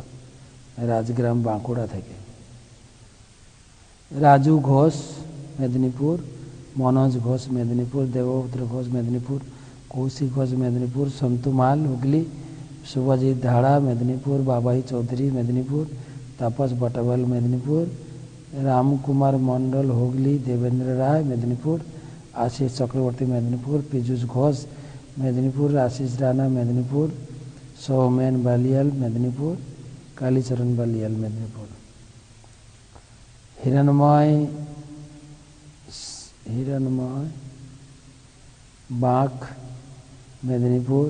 রাজগ্রাম বাঁকুড়া থেকে, রাজু ঘোষ মেদিনীপুর, মনোজ ঘোষ মেদিনীপুর, দেবপুত্র ঘোষ মেদিনীপুর, কৌশিক ঘোষ মেদিনীপুর, সন্তু মাল হুগলি, শুভজিৎ ধাড়া মেদিনীপুর, বাবাই চৌধুরী মেদিনীপুর, তাপস বটাবল মেদিনীপুর, রামকুমার মণ্ডল হুগলি, দেবেন্দ্র রায় মেদিনীপুর, আশিস চক্রবর্তী মেদিনীপুর, পীযুষ ঘোষ মেদিনীপুর, আশিস রানা মেদিনীপুর, সৌমেন বালিয়াল মেদিনীপুর, কালীচরণ বালিয়াল মেদিনীপুর, হিরণময় বাঁক মেদিনীপুর,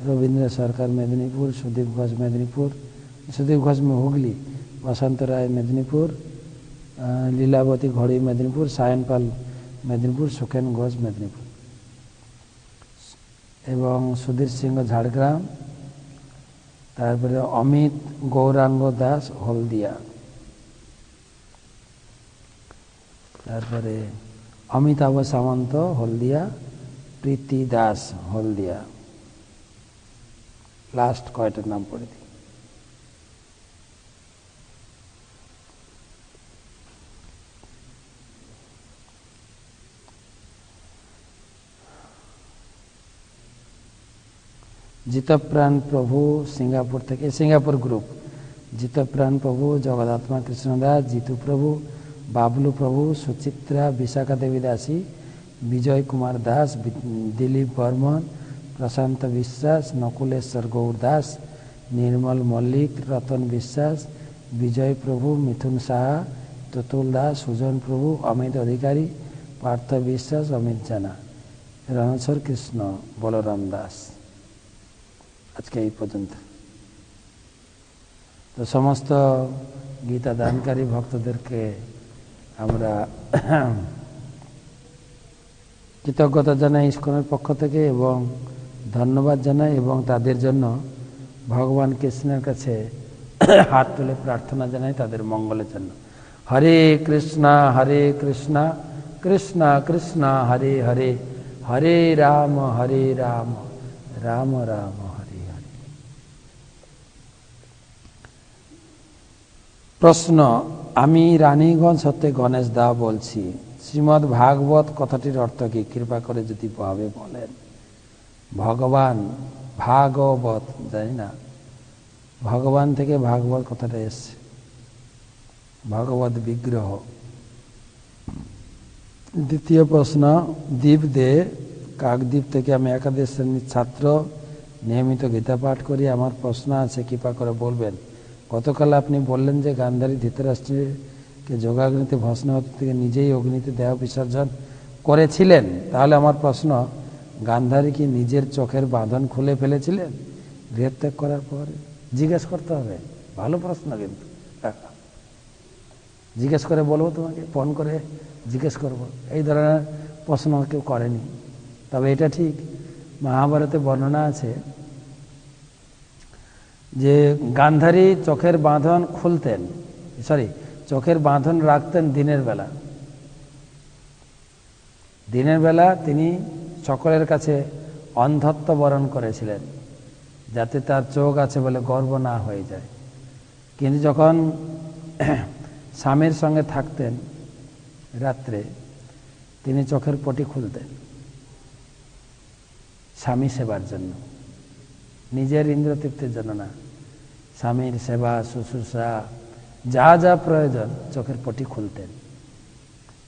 রবীন্দ্র সরকার মেদিনীপুর, সুদীপ ঘোষ মেদিনীপুর, সুদীপ ঘোষ হুগলি, বসন্ত রায় মেদিনীপুর, লীলাবতী ঘড়ি মেদিনীপুর, সায়ন পাল মেদিনীপুর, সুখেন ঘোষ মেদিনীপুর এবং সুধীর সিংহ ঝাড়গ্রাম। তারপরে অমিত গৌরাঙ্গ দাস হলদিয়া, তারপরে অমিতাভ সামন্ত হলদিয়া, প্রীতি দাস হলদিয়া। লাস্ট কয়টার নাম পড়ে দিই। জিতপ্রাণ প্রভু সিঙ্গাপুর থেকে, সিঙ্গাপুর গ্রুপ, জিতপ্রাণ প্রভু, জগদাত্মা কৃষ্ণ দাস, জিতু প্রভু, বাবলু প্রভু, সুচিত্রা, বিশাখা দেবী দাসী, বিজয় কুমার দাস, দিলীপ বর্মন, প্রশান্ত বিশ্বাস, নকুলেশ্বর গৌর দাস, নির্মল মল্লিক, রতন বিশ্বাস, বিজয় প্রভু, মিথুন সাহা, তুতুল দাস, সুজন প্রভু, অমিত অধিকারী, পার্থ বিশ্বাস, অমিত জানা, রণেশ্বর কৃষ্ণ, বলরাম দাস। আজকে এই পর্যন্ত। তো সমস্ত গীতা দানকারী ভক্তদেরকে আমরা কৃতজ্ঞতা জানাই ইস্কনের পক্ষ থেকে এবং ধন্যবাদ জানাই এবং তাদের জন্য ভগবান কৃষ্ণের কাছে হাত তুলে প্রার্থনা জানাই তাদের মঙ্গলের জন্য। হরে কৃষ্ণ কৃষ্ণ কৃষ্ণ হরে হরে, হরে রাম রাম রাম হরে হরে। প্রশ্ন, আমি রানীগঞ্জ হতে গণেশ দা বলছি। শ্রীমদ্ ভাগবত কথাটির অর্থ কি? কৃপা করে যদি ভাবে বলেন। ভগবান ভাগবত, জানি না, ভগবান থেকে ভাগবত কথাটা এসছে, ভগবত বিগ্রহ। দ্বিতীয় প্রশ্ন, দ্বীপ দে, কাকদ্বীপ থেকে। আমি একাদশ শ্রেণীর ছাত্র, নিয়মিত গীতা পাঠ করি। আমার প্রশ্ন আছে, কৃপা করে বলবেন। গতকাল আপনি বললেন যে গান্ধারী ধৃতরাষ্ট্রকে যোগাগ্নিতে ভস্মাহুতি থেকে নিজেই অগ্নিতে দেহ বিসর্জন করেছিলেন। তাহলে আমার প্রশ্ন, গান্ধারী কি নিজের চোখের বাঁধন খুলে ফেলেছিলেন গৃহত্যাগ করার পরে? জিজ্ঞেস করতে হবে, ভালো প্রশ্ন কিন্তু। জিজ্ঞেস করে বলবো তোমাকে, ফোন করে জিজ্ঞেস করব। এই ধরনের প্রশ্ন কেউ করেনি। তবে এটা ঠিক, মহাভারতে বর্ণনা আছে যে গান্ধারী চোখের বাঁধন খুলতেন, চোখের বাঁধন রাখতেন দিনের বেলা। দিনের বেলা তিনি সকলের কাছে অন্ধত্ব বরণ করেছিলেন, যাতে তার চোখ আছে বলে গর্ব না হয়ে যায়। কিন্তু যখন স্বামীর সঙ্গে থাকতেন রাত্রে, তিনি চোখের পটি খুলতেন স্বামী সেবার জন্য, নিজের ইন্দ্রতৃপ্তির জন্য না। স্বামীর সেবা শুশ্রূষা যা যা প্রয়োজন চোখের পটি খুলতেন।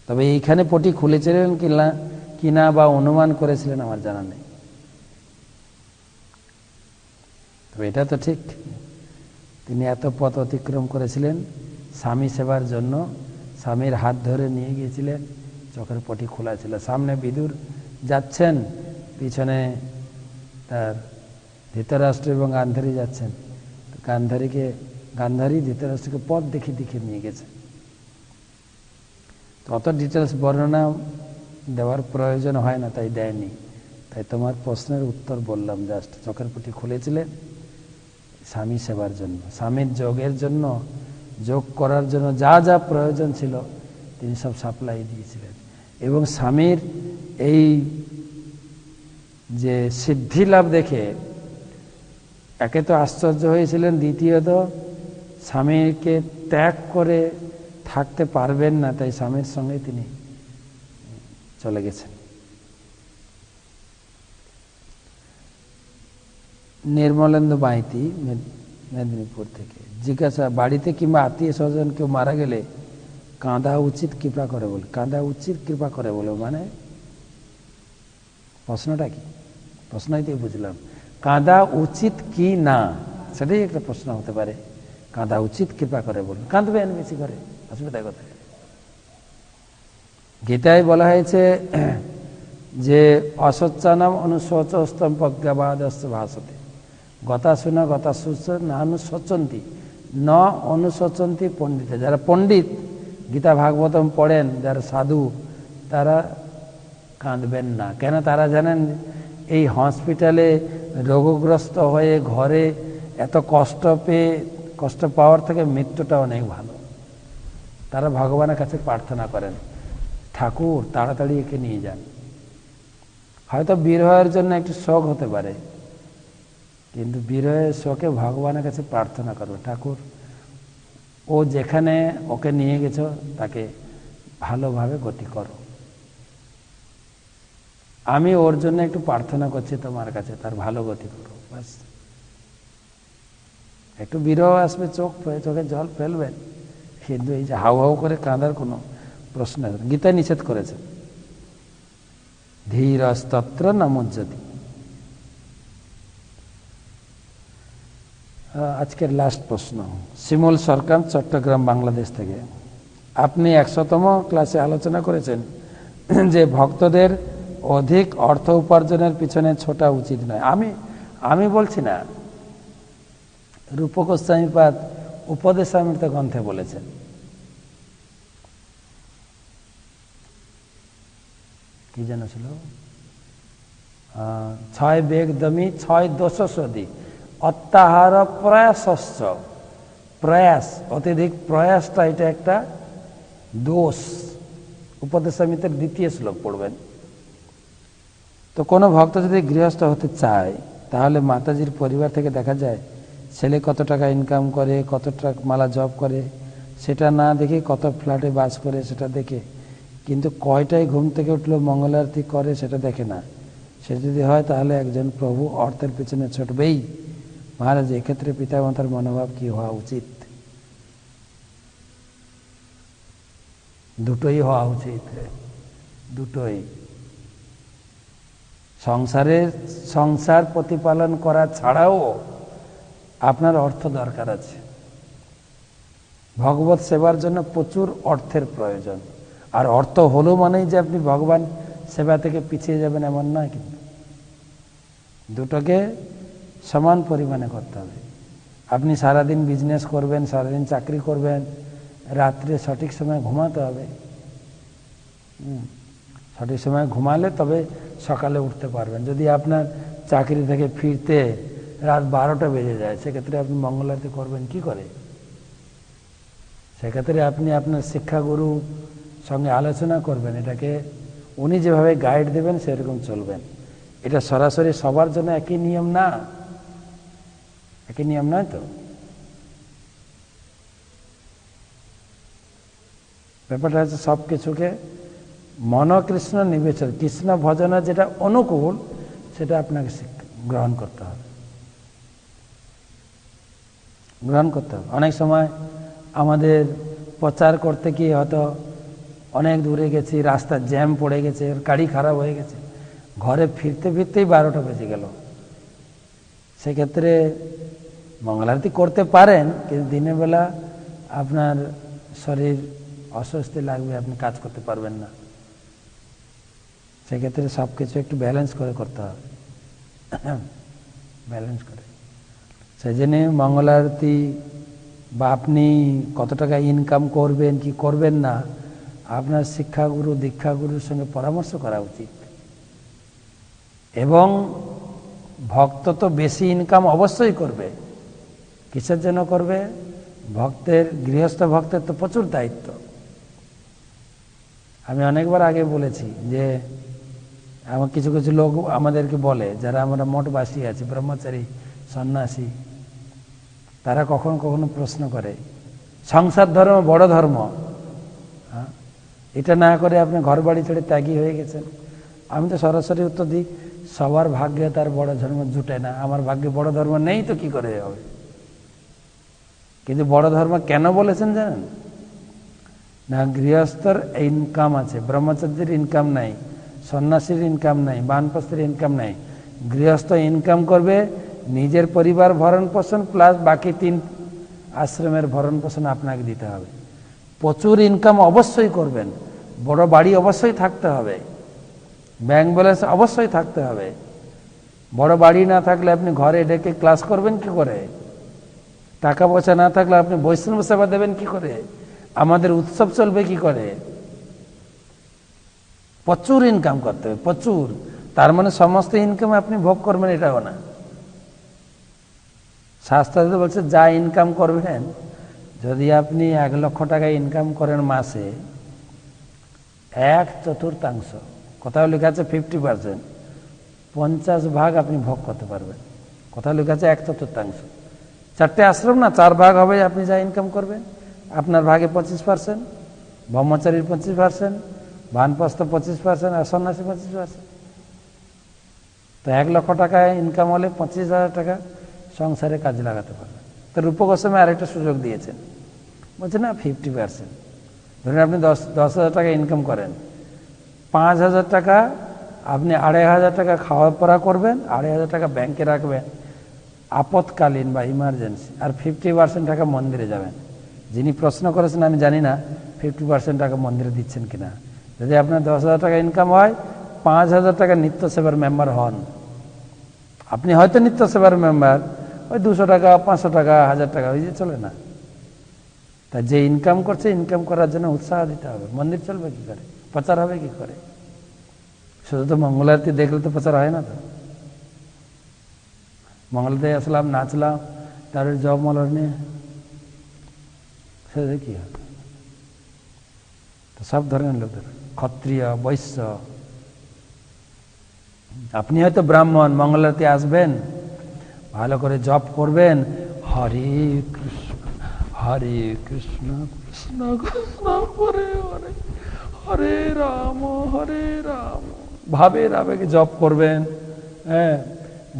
তবে এইখানে পটি খুলেছিলেন কিনা বা অনুমান করেছিলেন আমার জানা নেই। তবে এটা তো ঠিক, তিনি এত পথ অতিক্রম করেছিলেন স্বামী সেবার জন্য, স্বামীর হাত ধরে নিয়ে গিয়েছিলেন, চোখের পটি খোলা ছিল। সামনে বিদুর যাচ্ছেন, পিছনে তার ধৃতরাষ্ট্র এবং গান্ধারী যাচ্ছেন। গান্ধারী ধৃতরাষ্ট্রকে পথ দেখিয়ে নিয়ে গেছে। অত ডিটেলস বর্ণনা দেওয়ার প্রয়োজন হয় না, তাই দেয়নি। তাই তোমার প্রশ্নের উত্তর বললাম জাস্ট। চোখের পটি খুলেছিলেন স্বামী সেবার জন্য, স্বামীর যোগের জন্য, যোগ করার জন্য যা যা প্রয়োজন ছিল তিনি সব সাপ্লাই দিয়েছিলেন। এবং স্বামীর এই যে সিদ্ধি লাভ দেখে একে তো আশ্চর্য হয়েছিলেন, দ্বিতীয়ত স্বামীকে ত্যাগ করে থাকতে পারবেন না, তাই স্বামীর সঙ্গে তিনি চলে গেছেন। নির্মলেন্দু মাইতি মেদিনীপুর থেকে জিজ্ঞাসা, বাড়িতে কিংবা আত্মীয় স্বজন কেউ মারা গেলে কাঁদা উচিত কৃপা করে বলে। কাঁদা উচিত কৃপা করে বলে মানে প্রশ্নটা কি? প্রশ্নই তো বুঝলাম। কাঁদা উচিত কি না সেটাই একটা প্রশ্ন হতে পারে। কাঁদা উচিত কৃপা করে বলুন, কাঁদবেন বেশি করে, অসুবিধা কোথায়? গীতায় বলা হয়েছে যে অসচ্চানাম অনুশোচস্তম প্রজ্ঞাবাদস্য ভাষতে গতা শুনা গতা শুচ না অনুশোচন্তি ন অনুশোচন্তি পণ্ডিত। যারা পণ্ডিত গীতা ভাগবতম পড়েন, যারা সাধু, তারা কাঁদবেন না। কেন? তারা জানেন এই হসপিটালে রোগগ্রস্ত হয়ে ঘরে এত কষ্ট পাওয়ার থেকে মৃত্যুটা অনেক ভালো। তারা ভগবানের কাছে প্রার্থনা করেন, ঠাকুর তাড়াতাড়ি একে নিয়ে যান। হয়তো বিরহের জন্য একটু শোক হতে পারে, কিন্তু বিরহের শোকে ভগবানের কাছে প্রার্থনা করবে, ঠাকুর ও যেখানে ওকে নিয়ে গেছো তাকে ভালোভাবে গতি করো। আমি ওর জন্য একটু প্রার্থনা করছি তোমার কাছে, তার ভালো গতি করো। বাস, একটু বিরহ আসবে, চোখে জল ফেলবেন, কিন্তু এই যে হাউ হাউ করে কাঁদার কোনো প্রশ্ন গীতা নিষেধ করেছে। ধীরস্তত্র নমজ্জতি। আজকের লাস্ট প্রশ্ন, শিমুল সরকার, চট্টগ্রাম, বাংলাদেশ থেকে। আপনি 100তম ক্লাসে আলোচনা করেছেন যে ভক্তদের অধিক অর্থ উপার্জনের পিছনে ছোটা উচিত নয়। আমি বলছি না, রূপক গোস্বামীপাদ উপদেশামৃত গ্রন্থে বলেছেন। কি যেন ছিল, 6 বেগ দমি 6 দোষ সদি অত্যাহার প্রয়াসস্য। প্রয়াস, অত্যধিক প্রয়াসটা এটা একটা দোষ। উপদেশামৃতের 2য় শ্লোক পড়বেন। তো কোনো ভক্ত যদি গৃহস্থ হতে চায়, তাহলে মাতাজির পরিবার থেকে দেখা যায় ছেলে কত টাকা ইনকাম করে, কত টাকা মালা জব করে, সেটা না দেখে কত ফ্ল্যাটে বাস করে সেটা দেখে, কিন্তু কয়টায় ঘুম থেকে উঠলো মঙ্গলারতি করে সেটা দেখে না। সে যদি হয় তাহলে একজন প্রভু অর্থের পেছনে ছুটবেই। মহারাজ, এক্ষেত্রে পিতামাতার মনোভাব কি হওয়া উচিত? দুটোই হওয়া উচিত, দুটোই। সংসার প্রতিপালন করা ছাড়াও আপনার অর্থ দরকার আছে। ভগবত সেবার জন্য প্রচুর অর্থের প্রয়োজন। আর অর্থ হলো মানেই যে আপনি ভগবান সেবা থেকে পিছিয়ে যাবেন এমন নয়, কিন্তু দুটোকে সমান পরিমাণে করতে হবে। আপনি সারাদিন বিজনেস করবেন, সারাদিন চাকরি করবেন, রাত্রে সঠিক সময় ঘুমাতে হবে। সঠিক সময় ঘুমালে তবে সকালে উঠতে পারবেন। যদি আপনার চাকরি থেকে ফিরতে রাত 12টা বেজে যায়, সেক্ষেত্রে আপনি মঙ্গলারতি করবেন কি করে? সেক্ষেত্রে আপনি আপনার শিক্ষাগুরু সঙ্গে আলোচনা করবেন, এটাকে উনি যেভাবে গাইড দেবেন সেরকম চলবেন। এটা সরাসরি সবার জন্য একই নিয়ম না, একই নিয়ম নয় তো। ব্যাপারটা হচ্ছে সব কিছুকে মনকৃষ্ণ নিবেচন, কৃষ্ণ ভজনের যেটা অনুকূল সেটা আপনাকে গ্রহণ করতে হবে, গ্রহণ করতে হবে। অনেক সময় আমাদের প্রচার করতে গিয়ে হয়তো অনেক দূরে গেছি, রাস্তা জ্যাম পড়ে গেছে, গাড়ি খারাপ হয়ে গেছে, ঘরে ফিরতে ফিরতেই 12টা বেজে গেল। সেক্ষেত্রে মঙ্গলারতি করতে পারেন, কিন্তু দিনের বেলা আপনার শরীর অস্বস্তি লাগবে, আপনি কাজ করতে পারবেন না। সেক্ষেত্রে সব কিছু একটু ব্যালেন্স করে করতে হবে, ব্যালেন্স করে। সেই জন্যে মঙ্গলারতি বা আপনি কত টাকা ইনকাম করবেন কি করবেন না, আপনার শিক্ষাগুরু দীক্ষাগুরুর সঙ্গে পরামর্শ করা উচিত। এবং ভক্ত তো বেশি ইনকাম অবশ্যই করবে। কিসের জন্য করবে? ভক্তের, গৃহস্থ ভক্তের তো প্রচুর দায়িত্ব। আমি অনেকবার আগে বলেছি যে আমার কিছু কিছু লোক আমাদেরকে বলে, যারা আমরা মঠবাসী আছি, ব্রহ্মচারী সন্ন্যাসী, তারা কখনো কখনো প্রশ্ন করে, সংসার ধর্ম বড় ধর্ম, এটা না করে আপনি ঘর বাড়ি ছেড়ে ত্যাগী হয়ে গেছেন, আমি তো সরাসরি উত্তর দিই, সবার ভাগ্যে তার বড় ধর্ম জুটে না। আমার ভাগ্যে বড় ধর্ম নেই তো কি করে হবে? কিন্তু বড় ধর্ম কেন বলেছেন জানেন না? গৃহস্থর ইনকাম আছে, ব্রহ্মচার্যের ইনকাম নাই, সন্ন্যাসীর ইনকাম নাই, বানপ্রস্থের ইনকাম নাই। গৃহস্থ ইনকাম করবে, নিজের পরিবার ভরণ পোষণ প্লাস বাকি 3 আশ্রমের ভরণ পোষণ আপনাকে দিতে হবে। প্রচুর ইনকাম অবশ্যই করবেন, বড় বাড়ি অবশ্যই থাকতে হবে, ব্যাংক ব্যালেন্স অবশ্যই থাকতে হবে। বড় বাড়ি না থাকলে আপনি ঘরে ডেকে ক্লাস করবেন কি করে? টাকা পয়সা না থাকলে আপনি বৈষ্ণব সেবা দেবেন কি করে? আমাদের উৎসব চলবে কি করে? প্রচুর ইনকাম করতে হবে, প্রচুর। তার মানে সমস্ত ইনকাম আপনি ভোগ করবেন এটাও না। শাস্ত্রে বলছে যা ইনকাম করবেন, যদি আপনি 1 লক্ষ টাকা ইনকাম করেন মাসে, 1/4, কোথাও লেখা আছে 50%, 50 ভাগ আপনি ভোগ করতে পারবেন। কোথাও লেখা আছে 1/4। 4টে আশ্রম না, 4 ভাগ হবে আপনি যা ইনকাম করবেন। আপনার ভাগে 25%, ব্রহ্মচারীর 25%, বানপ্রস্থ 25% আর সন্ন্যাসী 25%। তো 1 লক্ষ টাকা ইনকাম হলে 25,000 টাকা সংসারে কাজে লাগাতে পারবেন। তো রূপ গোস্বামী আরেকটা সুযোগ দিয়েছেন, বলছে না 50%। ধরুন আপনি 10,000 টাকা ইনকাম করেন, 5,000 টাকা আপনি 2,500 টাকা খাওয়া পড়া করবেন, 2,500 টাকা ব্যাংকে রাখবেন আপৎকালীন বা ইমার্জেন্সি, আর 50% টাকা মন্দিরে যাবেন। যিনি প্রশ্ন করেছেন আমি জানি না 50% টাকা মন্দিরে দিচ্ছেন কিনা। যদি আপনার 10,000 টাকা ইনকাম হয়, 5,000 টাকা নিত্য সেবার মেম্বার হন। আপনি হয়তো নিত্য সেবার মেম্বার, ওই 200 টাকা 500 টাকা 1,000 টাকা ওই যে চলে না। তা যে ইনকাম করছে, ইনকাম করার জন্য উৎসাহ দিতে হবে। মন্দির চলবে কি করে, প্রচার হবে কি করে? শুধু তো মঙ্গলারতি দেখলে তো প্রচার হয় না। তো মঙ্গলাতে আসলাম, নাচলাম, তারপরে জব মলর নিয়ে সেটা কি হবে? তো সব ধরনের লোকদের, ক্ষত্রিয় বৈশ্য, আপনি হয়তো ব্রাহ্মণ, মঙ্গলারতি আসবেন, ভালো করে জপ করবেন, হরে কৃষ্ণ হরে কৃষ্ণ কৃষ্ণ কৃষ্ণ হরে হরে হরে রাম ভাবের আবেগে জপ করবেন। হ্যাঁ,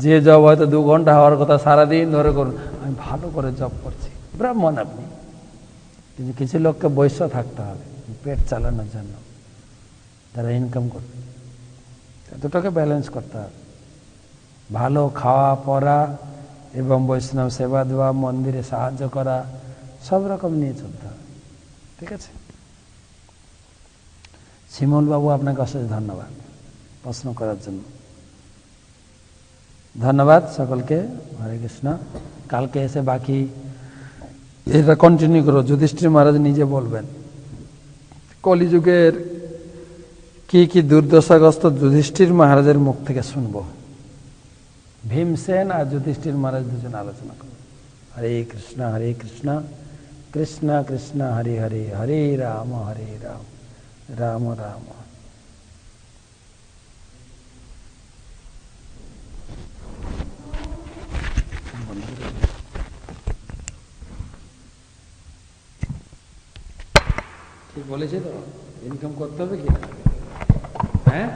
যে জপ হয়তো 2 ঘন্টা হওয়ার কথা সারাদিন ধরে করুন, আমি ভালো করে জপ করছি, ব্রাহ্মণ আপনি। কিন্তু কিছু লোককে বৈশ্য থাকতে হবে পেট চালানোর জন্য, তারা ইনকাম করবে। দুটোকে ব্যালেন্স করতে হবে। ভালো খাওয়া পড়া এবং বৈষ্ণব সেবা দেওয়া, মন্দিরে সাহায্য করা, সব রকম নিয়ে চলতে হবে। ঠিক আছে? শিমুল বাবু, আপনাকে অশেষ ধন্যবাদ প্রশ্ন করার জন্য। ধন্যবাদ সকলকে। হরে কৃষ্ণ। কালকে এসে বাকি এটা কন্টিনিউ করো। যুধিষ্ঠির মহারাজ নিজে বলবেন কলিযুগের কি কি দুর্দশাগ্রস্ত যুধিষ্ঠির মহারাজের মুখ থেকে শুনবো। ভীমসেন আর যুধিষ্ঠির মহারাজ দুজন আলোচনা করবে। হরে কৃষ্ণ কৃষ্ণ কৃষ্ণ হরে হরে, হরে রাম রাম রাম। ঠিক বলেছে তো? ইনকাম করতে হবে কি? হ্যাঁ।